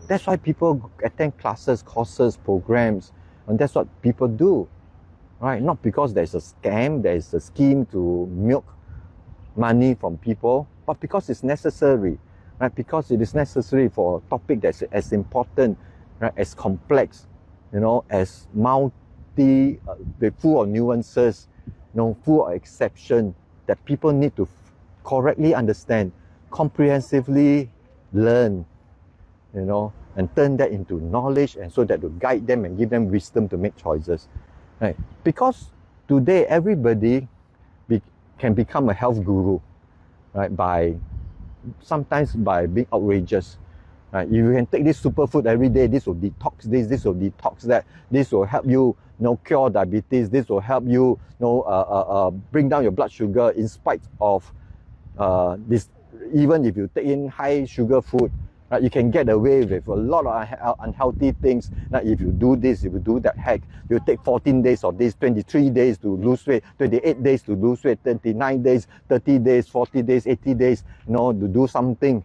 That's why people attend classes, courses, programs, and that's what people do, right? Not because there's a scam, there's a scheme to milk money from people, but because it's necessary, right? Because it is necessary for a topic that's as important, right, as complex, you know, as full of nuances, you know, full of exception, that people need to correctly understand, comprehensively learn, you know, and turn that into knowledge, and so that to guide them and give them wisdom to make choices, right? Because today everybody can become a health guru, right? Sometimes by being outrageous, right? You can take this superfood every day. This will detox this will detox that. This will help you, you know, cure diabetes. This will help you, you know, bring down your blood sugar in spite of this. Even if you take in high sugar food, Right? You can get away with a lot of unhealthy things. Now, if you do this, if you do that hack, you take 14 days of this, 23 days to lose weight, 28 days to lose weight, 29 days, 30 days, 40 days, 80 days, to do something,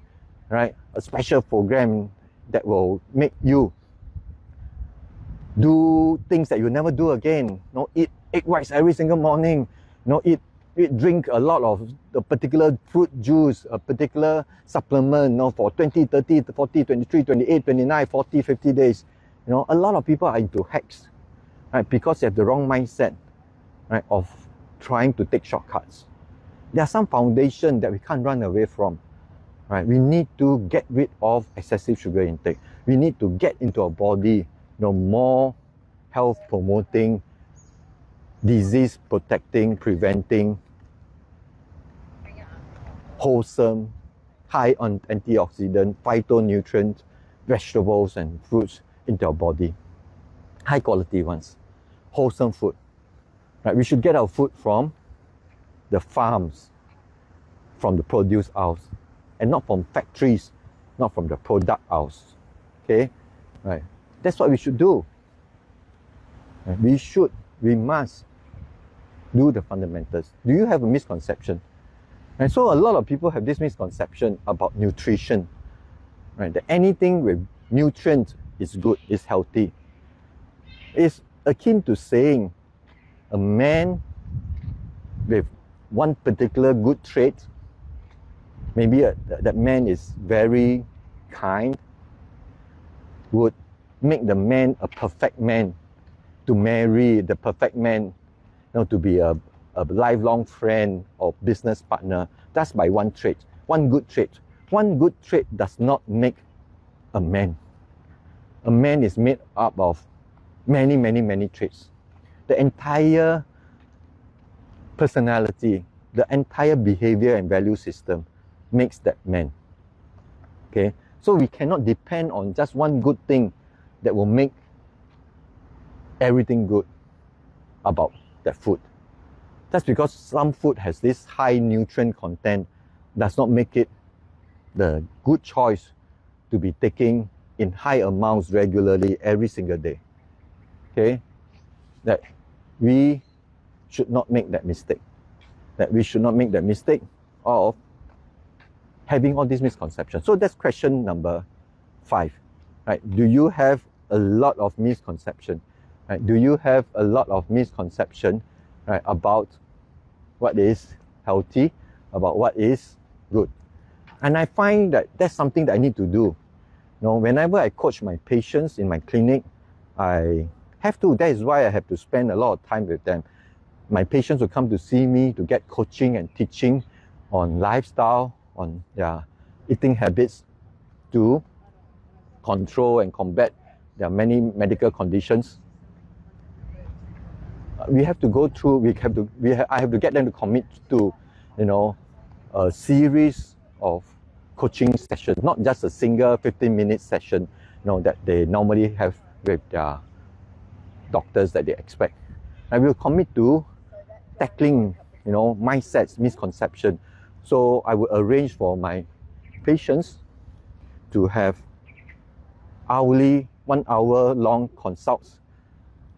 right? A special program that will make you do things that you never do again. Eat egg whites every single morning. Drink a lot of a particular fruit juice, a particular supplement, for 20, 30, 40, 23, 28, 29, 40, 50 days. A lot of people are into hacks, right? Because they have the wrong mindset, right, of trying to take shortcuts. There are some foundation that we can't run away from, right? We need to get rid of excessive sugar intake. We need to get into our body, more health promoting, disease protecting, preventing, wholesome, high on antioxidant, phytonutrients, vegetables and fruits into our body. High quality ones. Wholesome food. Right? We should get our food from the farms, from the produce house, and not from factories, not from the product house. Okay? Right. That's what we should do. Right? We must do the fundamentals. Do you have a misconception? And so a lot of people have this misconception about nutrition, right? That anything with nutrients is good, is healthy. It's akin to saying a man with one particular good trait, maybe that man is very kind, would make the man a perfect man, to marry the perfect man, to be a lifelong friend or business partner. That's by one trait, one good trait. One good trait does not make a man. A man is made up of many, many, many traits. The entire personality, the entire behavior and value system makes that man. Okay? So we cannot depend on just one good thing that will make everything good about that food. That's because some food has this high nutrient content, does not make it the good choice to be taking in high amounts regularly every single day. Okay? That we should not make that mistake. That we should not make that mistake of having all these misconceptions. So that's question number 5. Right? Do you have a lot of misconception? Right? Do you have a lot of misconception, right, about what is healthy, about what is good? And I find that that's something that I need to do. Whenever I coach my patients in my clinic, I have to. That is why I have to spend a lot of time with them. My patients will come to see me to get coaching and teaching on lifestyle, on their eating habits, to control and combat their many medical conditions. We have to go through. I have to get them to commit to, a series of coaching sessions, not just a single 15-minute session, that they normally have with their doctors that they expect. I will commit to tackling, mindsets, misconception. So I will arrange for my patients to have hourly, 1 hour long consults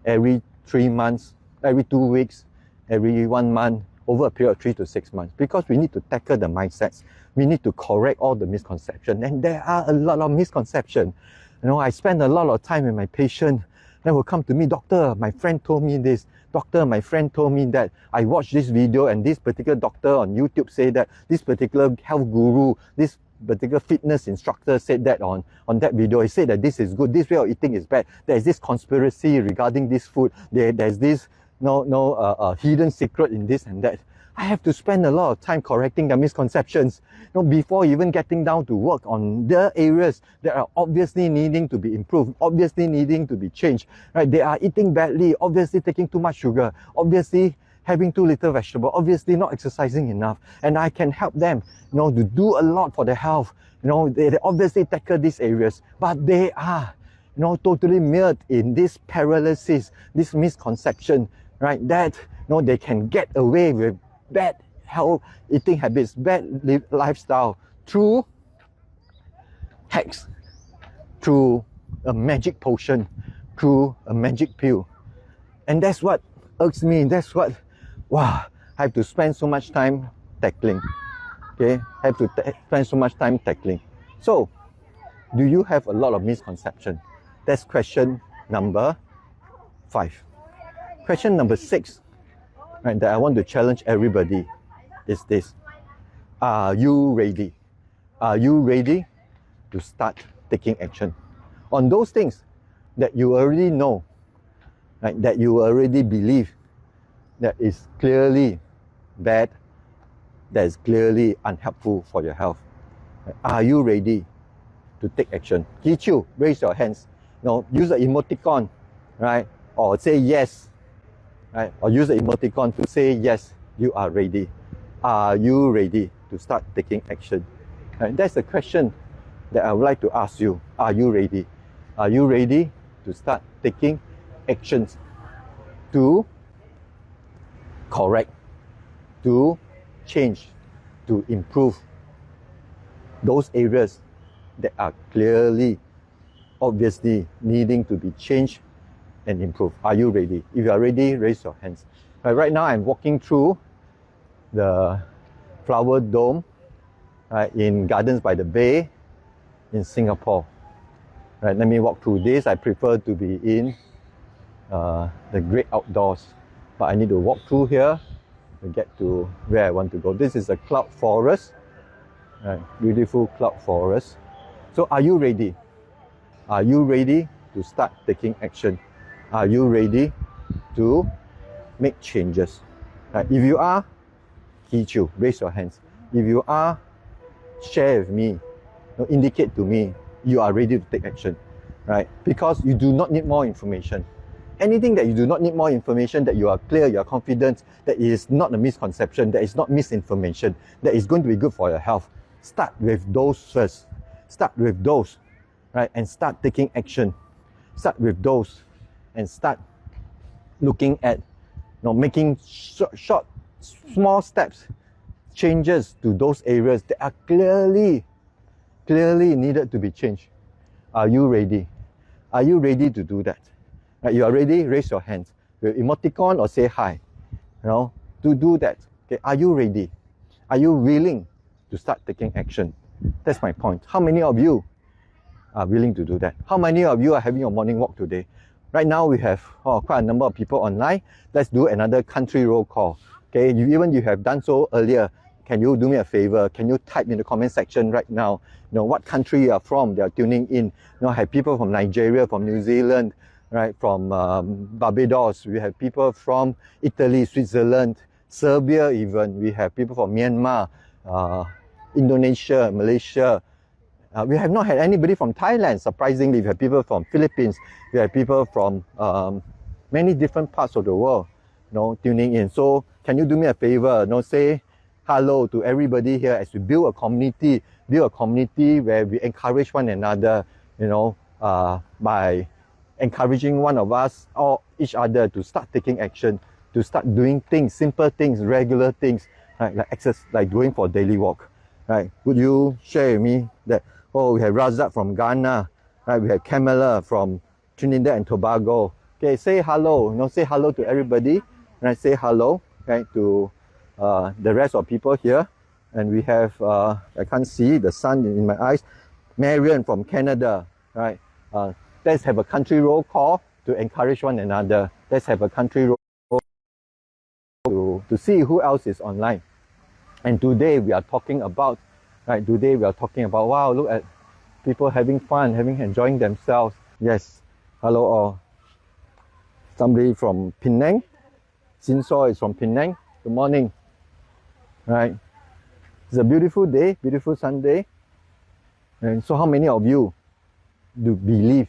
every 3 months, every 2 weeks, every 1 month, over a period of 3 to 6 months, because we need to tackle the mindsets. We need to correct all the misconceptions, and there are a lot of misconceptions. I spend a lot of time with my patient. They will come to me, doctor, my friend told me this. Doctor, my friend told me that. I watched this video and this particular doctor on YouTube said that. This particular health guru, this particular fitness instructor said that on that video. He said that this is good, this way of eating is bad. There's this conspiracy regarding this food. There's this hidden secret in this and that. I have to spend a lot of time correcting the misconceptions, before even getting down to work on the areas that are obviously needing to be improved, obviously needing to be changed. Right? They are eating badly, obviously taking too much sugar, obviously having too little vegetable, obviously not exercising enough. And I can help them, to do a lot for their health. They obviously tackle these areas, but they are, totally mired in this paralysis, this misconception, right? That, they can get away with bad health, eating habits, bad lifestyle through hacks, through a magic potion, through a magic pill. And that's what irks me. That's what, wow, I have to spend so much time tackling. Okay, I have to spend so much time tackling. So, do you have a lot of misconception? That's question number 5. Question number 6, right, that I want to challenge everybody is this. Are you ready? Are you ready to start taking action on those things that you already know, right, that you already believe that is clearly bad, that is clearly unhelpful for your health? Are you ready to take action? Kichu, raise your hands. Use the emoticon, right? Or say yes, right? Or use the emoticon to say yes, you are ready. Are you ready to start taking action? Right? That's the question that I would like to ask you. Are you ready? Are you ready to start taking actions to correct, to change, to improve those areas that are clearly, obviously needing to be changed and improved? Are you ready? If you are ready, raise your hands. Right now I'm walking through the Flower Dome, right, in Gardens by the Bay in Singapore. Right, let me walk through this. I prefer to be in the great outdoors, but I need to walk through here to get to where I want to go. This is a cloud forest, right, beautiful cloud forest. So are you ready? Are you ready to start taking action? Are you ready to make changes? Right, if you are, Kichu, raise your hands. If you are, share with me, indicate to me you are ready to take action, right? Because you do not need more information. Anything that you do not need more information, that you are clear, you are confident, that it is not a misconception, that is not misinformation, that is going to be good for your health, start with those first. Start with those, right? And start taking action. Start with those and start looking at, making short, small steps, changes to those areas that are clearly needed to be changed. Are you ready? Are you ready to do that? Right, you are ready? Raise your hands. With emoticon or say hi. To do that. Okay, are you ready? Are you willing to start taking action? That's my point. How many of you are willing to do that? How many of you are having your morning walk today? Right now we have quite a number of people online. Let's do another country roll call. Okay, even you have done so earlier, can you do me a favor? Can you type in the comment section right now, what country you are from? They are tuning in. I have people from Nigeria, from New Zealand, right, from Barbados. We have people from Italy, Switzerland, Serbia even. We have people from Myanmar, Indonesia, Malaysia. We have not had anybody from Thailand, surprisingly. We have people from Philippines. We have people from many different parts of the world, tuning in. So can you do me a favor, say hello to everybody here as we build a community where we encourage one another, by encouraging one of us or each other to start taking action, to start doing things, simple things, regular things, right, like exercise, like going for a daily walk, right? Would you share with me that, we have Razak from Ghana, right? We have Kamala from Trinidad and Tobago. Okay, say hello, say hello to everybody, right? Say hello, right, to the rest of people here. And we have, I can't see the sun in my eyes, Marian from Canada, right? Let's have a country roll call to encourage one another. Let's have a country roll call to see who else is online. And today we are talking about, right, wow, look at people having fun, enjoying themselves. Yes, hello all. Somebody from Penang, Sinso is from Penang. Good morning. Right, it's a beautiful day, beautiful Sunday. And so how many of you do believe?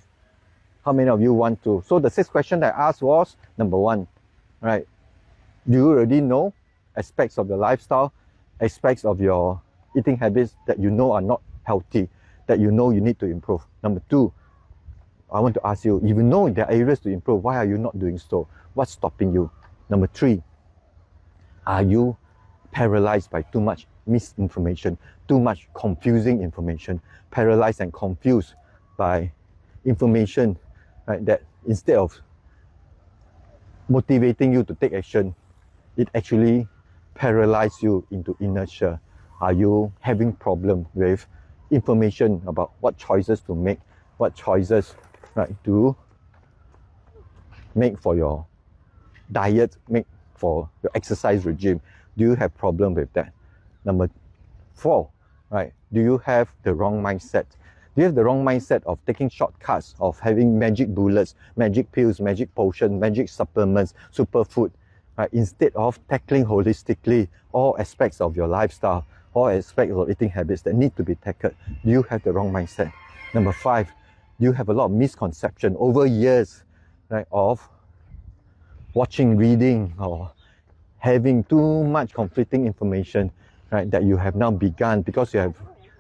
How many of you want to? So the 6th question that I asked was, number 1, right, do you already know aspects of your lifestyle, aspects of your eating habits that you know are not healthy, that you know you need to improve? Number 2, I want to ask you, if you know there are areas to improve, why are you not doing so? What's stopping you? Number 3, are you paralyzed by too much misinformation, too much confusing information, paralyzed and confused by information, right, that instead of motivating you to take action, it actually paralyzes you into inertia. Are you having problem with information about what choices to make, what choices, right, to make for your diet, make for your exercise regime? Do you have problem with that? Number 4, right, do you have the wrong mindset? Do you have the wrong mindset of taking shortcuts, of having magic bullets, magic pills, magic potions, magic supplements, superfood, right, instead of tackling holistically all aspects of your lifestyle, all aspects of eating habits that need to be tackled? Do you have the wrong mindset? Number 5, do you have a lot of misconception over years, right, of watching, reading, or having too much conflicting information, right, that you have now begun because you have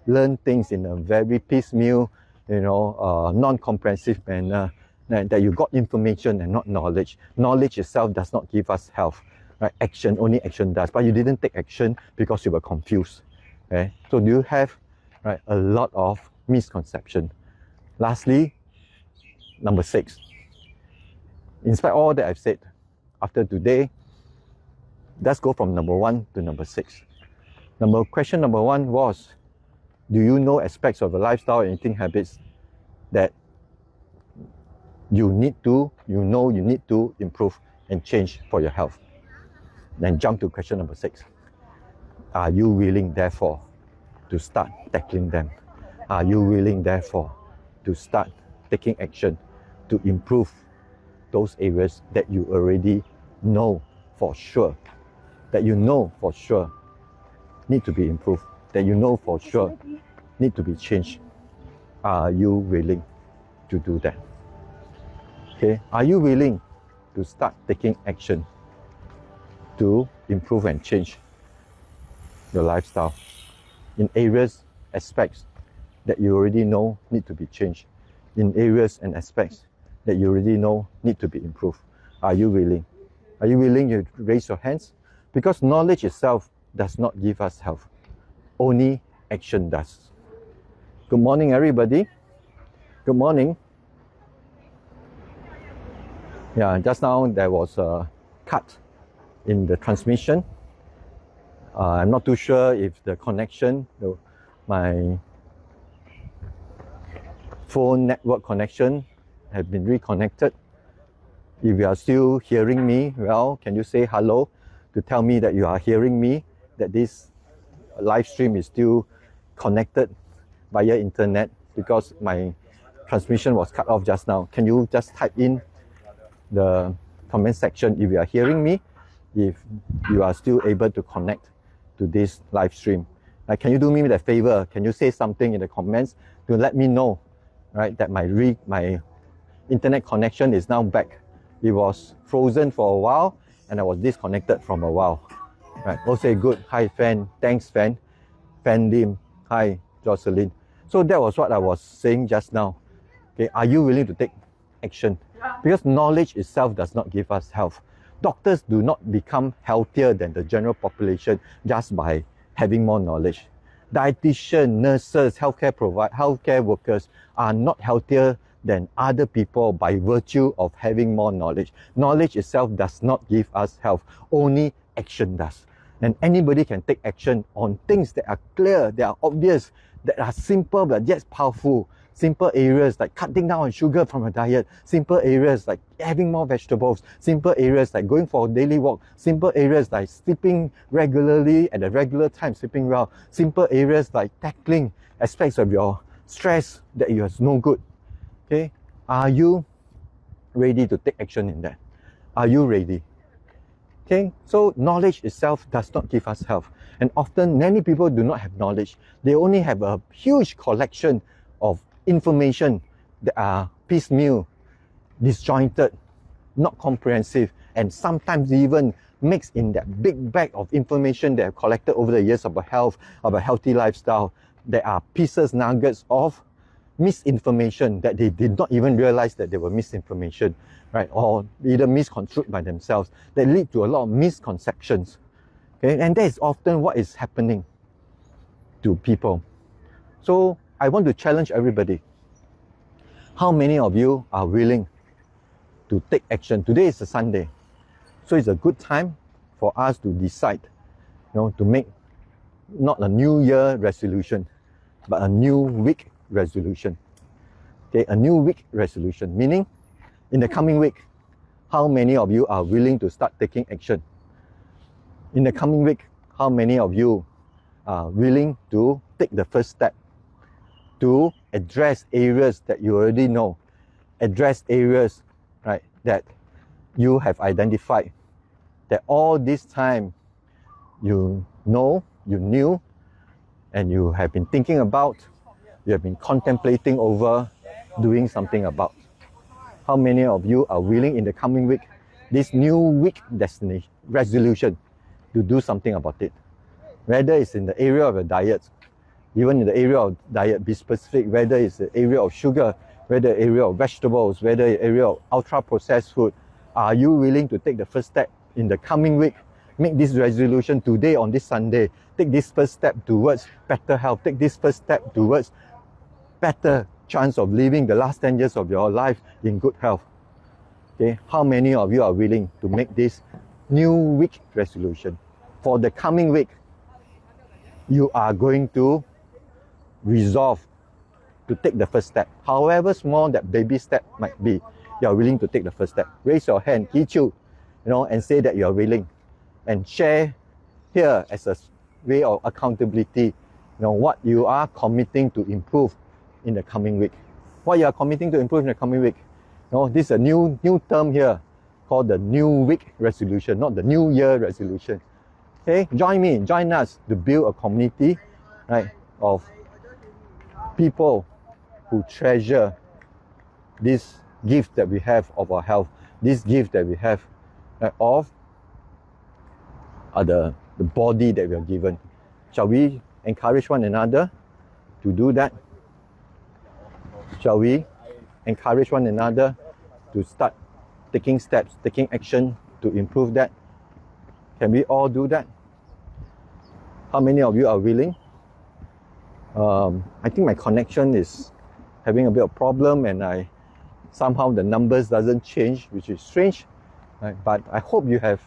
learned things in a very piecemeal, non-comprehensive manner, right, that you got information and not knowledge. Knowledge itself does not give us health, right? Action, only action does. But you didn't take action because you were confused. Okay? So do you have, right, a lot of misconception? Lastly, number 6. In spite of all that I've said, after today, let's go from number 1 to number 6. Question number 1 was, do you know aspects of your lifestyle and eating habits that you need to improve and change for your health? Then jump to question number 6. Are you willing, therefore, to start tackling them? Are you willing, therefore, to start taking action to improve those areas that you already know for sure, need to be improved, that you know for sure need to be changed? Are you willing to do that? Okay, are you willing to start taking action to improve and change your lifestyle in areas, aspects that you already know need to be changed, in areas and aspects that you already know need to be improved? Are you willing? Are you willing to raise your hands? Because knowledge itself does not give us health. Only action does. Good morning, everybody. Good morning. Yeah, just now there was a cut in the transmission. I'm not too sure if the connection, my phone network connection has been reconnected. If you are still hearing me, well, can you say hello to tell me that you are hearing me, that this live stream is still connected via internet, because my transmission was cut off just now. Can you just type in the comment section if you are hearing me, if you are still able to connect to this live stream? Like, can you do me that favor? Can you say something in the comments to let me know, right, that my internet connection is now back? It was frozen for a while and I was disconnected from a while. Right. Oh, say good. Hi, Fan. Thanks, Fan. Fan Lim. Hi, Jocelyn. So that was what I was saying just now. Okay, are you willing to take action? Because knowledge itself does not give us health. Doctors do not become healthier than the general population just by having more knowledge. Dietitians, nurses, healthcare workers are not healthier than other people by virtue of having more knowledge. Knowledge itself does not give us health. Only action does. And anybody can take action on things that are clear, that are obvious, that are simple but yet powerful. Simple areas like cutting down on sugar from a diet, simple areas like having more vegetables, simple areas like going for a daily walk, simple areas like sleeping regularly at a regular time, sleeping well, simple areas like tackling aspects of your stress that you have no good. Okay, are you ready to take action in that? Are you ready? Okay, so knowledge itself does not give us health. And often many people do not have knowledge. They only have a huge collection of information that are piecemeal, disjointed, not comprehensive, and sometimes even mixed in that big bag of information they have collected over the years about health, about healthy lifestyle. There are pieces, nuggets of misinformation that they did not even realize that they were misinformation, right? Or either misconstrued by themselves, that lead to a lot of misconceptions. Okay, and that is often what is happening. to people. So I want to challenge everybody. How many of you are willing to take action? Today is a Sunday, so it's a good time for us to decide, to make not a new year resolution, but a new week resolution. Okay, a new week resolution, meaning in the coming week, how many of you are willing to start taking action? In the coming week, how many of you are willing to take the first step to address areas that you already know, address areas, right, that you have identified, that all this time you knew, and you have been thinking about, you have been contemplating over doing something about. How many of you are willing in the coming week, this new week destination resolution, to do something about it? Whether it's in the area of your diet, even in the area of diet, be specific, whether it's the area of sugar, whether the area of vegetables, whether the area of ultra processed food. Are you willing to take the first step in the coming week? Make this resolution today on this Sunday. Take this first step towards better health. Take this first step towards better chance of living the last 10 years of your life in good health. Okay, how many of you are willing to make this new week resolution? For the coming week, you are going to resolve to take the first step. However small that baby step might be, you are willing to take the first step. Raise your hand, Kichu, and say that you are willing. And share here as a way of accountability, what you are committing to improve in the coming week. What you are committing to improve in the coming week. This is a new term here called the new week resolution, not the new year resolution. Okay, join us to build a community, right, of people who treasure this gift that we have of our health, this gift that we have, right, of the body that we are given. Shall we encourage one another to do that? Shall we encourage one another to start taking steps, taking action to improve that? Can we all do that? How many of you are willing? I think my connection is having a bit of problem, and somehow the numbers doesn't change, which is strange, right? But I hope you have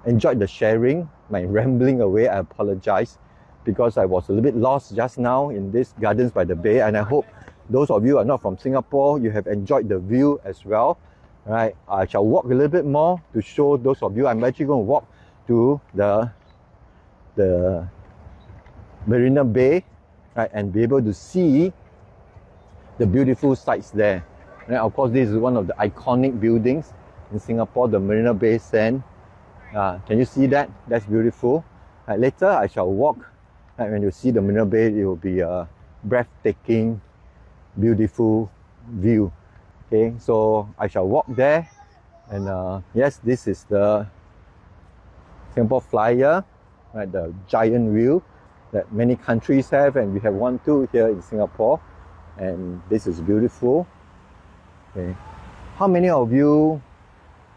enjoyed the sharing. My rambling away, I apologize, because I was a little bit lost just now in this Gardens by the Bay, and I hope those of you who are not from Singapore, you have enjoyed the view as well. Right? I shall walk a little bit more to show those of you. I'm actually going to walk to the Marina Bay, right, and be able to see the beautiful sights there. And of course, this is one of the iconic buildings in Singapore, the Marina Bay Sand. Can you see that? That's beautiful. Right, later, I shall walk. Right, when you see the Marina Bay, it will be a breathtaking, beautiful view. Okay, so I shall walk there, and yes, this is the Singapore Flyer, right, the giant wheel that many countries have, and we have one too here in Singapore, and this is beautiful. Okay, how many of you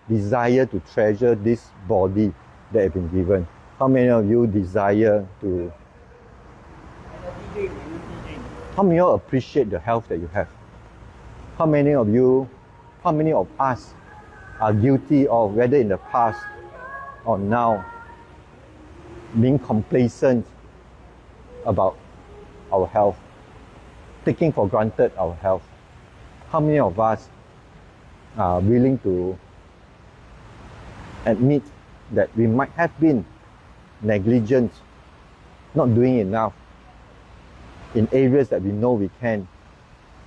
desire to treasure this body that have been given? How many of you desire to? How many of you appreciate the health that you have? How many of us are guilty of, whether in the past or now, being complacent about our health, taking for granted our health? How many of us are willing to admit that we might have been negligent, not doing enough in areas that we know we can,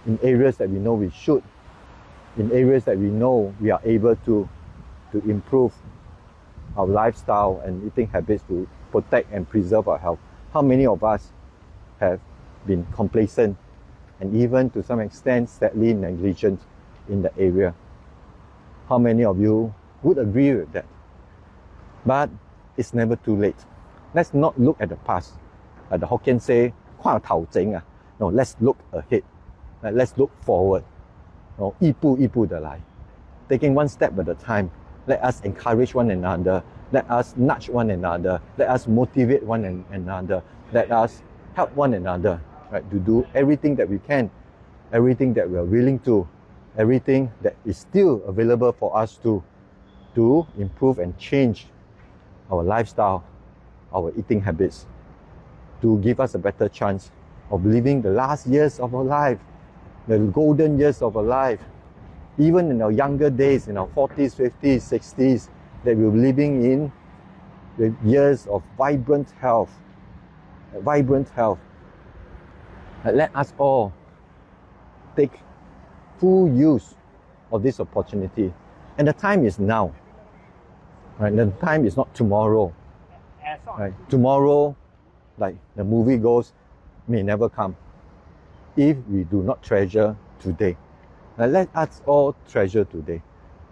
in areas that we know we should, in areas that we know we are able to improve our lifestyle and eating habits to protect and preserve our health? How many of us have been complacent and even to some extent sadly negligent in the area? How many of you would agree with that? But it's never too late. Let's not look at the past. The Hokkien say, no, let's look ahead. Let's look forward. 一步一步地来. Taking one step at a time. Let us encourage one another. Let us nudge one another. Let us motivate one another. Let us help one another, right? To do everything that we can, everything that we are willing to, everything that is still available for us to improve and change our lifestyle, our eating habits, to give us a better chance of living the last years of our life, the golden years of our life, even in our younger days, in our 40s, 50s, 60s, that we're living in the years of vibrant health. Let us all take full use of this opportunity. And the time is now. Right? The time is not tomorrow. Right? Tomorrow, like the movie goes, may never come if we do not treasure today. Now let us all treasure today.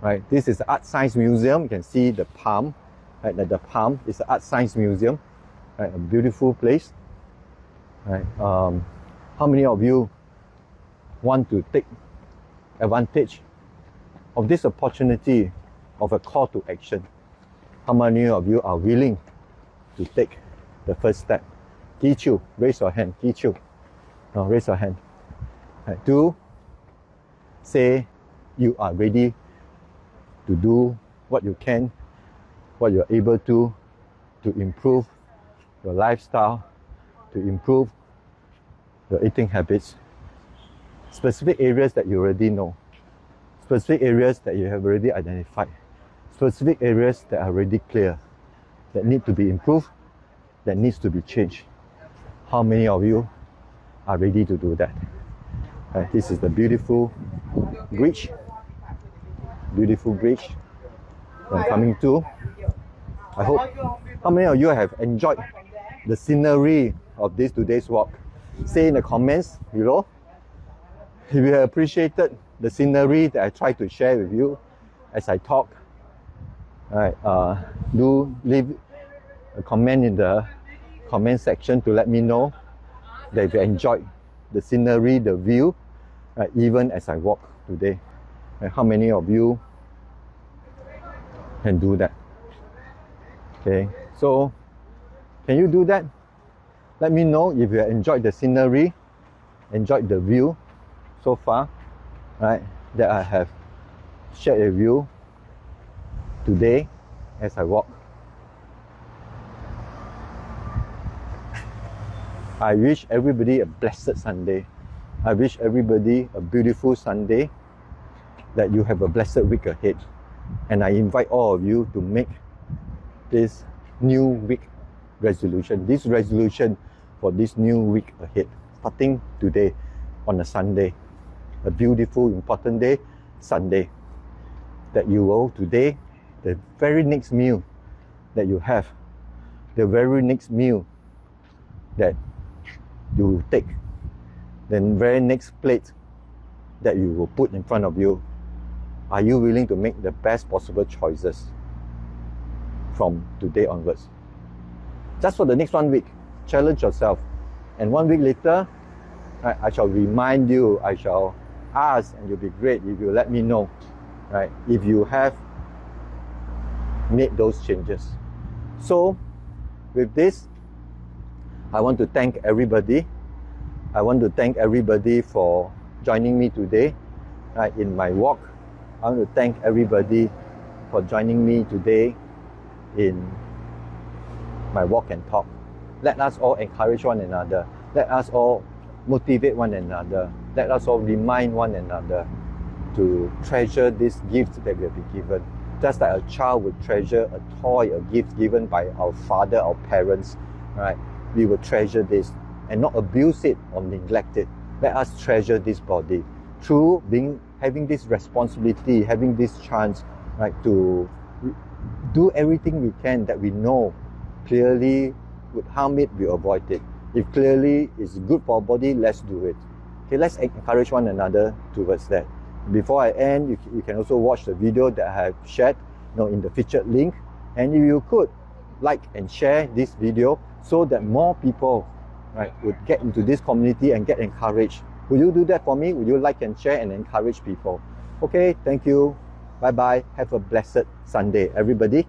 Right? This is the Art Science Museum. You can see the palm. Right? The palm is the Art Science Museum. Right? A beautiful place. Right? How many of you want to take advantage of this opportunity of a call to action? How many of you are willing to take the first step? Kichu, raise your hand. Kichu, no, raise your hand. Right. Do say you are ready to do what you can, what you're able to improve your lifestyle, to improve your eating habits. Specific areas that you already know, specific areas that you have already identified, specific areas that are already clear, that need to be improved, that needs to be changed. How many of you are ready to do that? This is the beautiful bridge. Beautiful bridge I'm coming to. I hope, how many of you have enjoyed the scenery of today's walk? Say in the comments below if you have appreciated the scenery that I try to share with you as I talk. Alright, do leave a comment in the comment section to let me know that you enjoyed the scenery, the view, even as I walk today. How many of you can do that? Okay, so can you do that? Let me know if you enjoyed the scenery, enjoyed the view so far, right, that I have shared with you today as I walk. I wish everybody a blessed Sunday. I wish everybody a beautiful Sunday, that you have a blessed week ahead. And I invite all of you to make this new week resolution, this resolution for this new week ahead, starting today on a Sunday, a beautiful, important day, Sunday, that you will today, the very next meal that you have, the very next meal that you will take, the very next plate that you will put in front of you, are you willing to make the best possible choices from today onwards? Just for the next 1 week, challenge yourself. And 1 week later, right, I shall remind you, I shall ask, and you'll be great if you let me know, right, if you have made those changes. So, with this, I want to thank everybody. I want to thank everybody for joining me today, right, in my walk. I want to thank everybody for joining me today in my walk and talk. Let us all encourage one another. Let us all motivate one another. Let us all remind one another to treasure this gift that we have been given. Just like a child would treasure a toy, a gift given by our father, our parents, right? We will treasure this and not abuse it or neglect it. Let us treasure this body through having this responsibility, having this chance, right, to do everything we can that we know clearly would harm it, we avoid it. If clearly it's good for our body, let's do it. Okay, let's encourage one another towards that. Before I end, you can also watch the video that I have shared, in the featured link. And if you could like and share this video so that more people, right, would get into this community and get encouraged. Will you do that for me? Will you like and share and encourage people? Okay, thank you. Bye-bye. Have a blessed Sunday, everybody.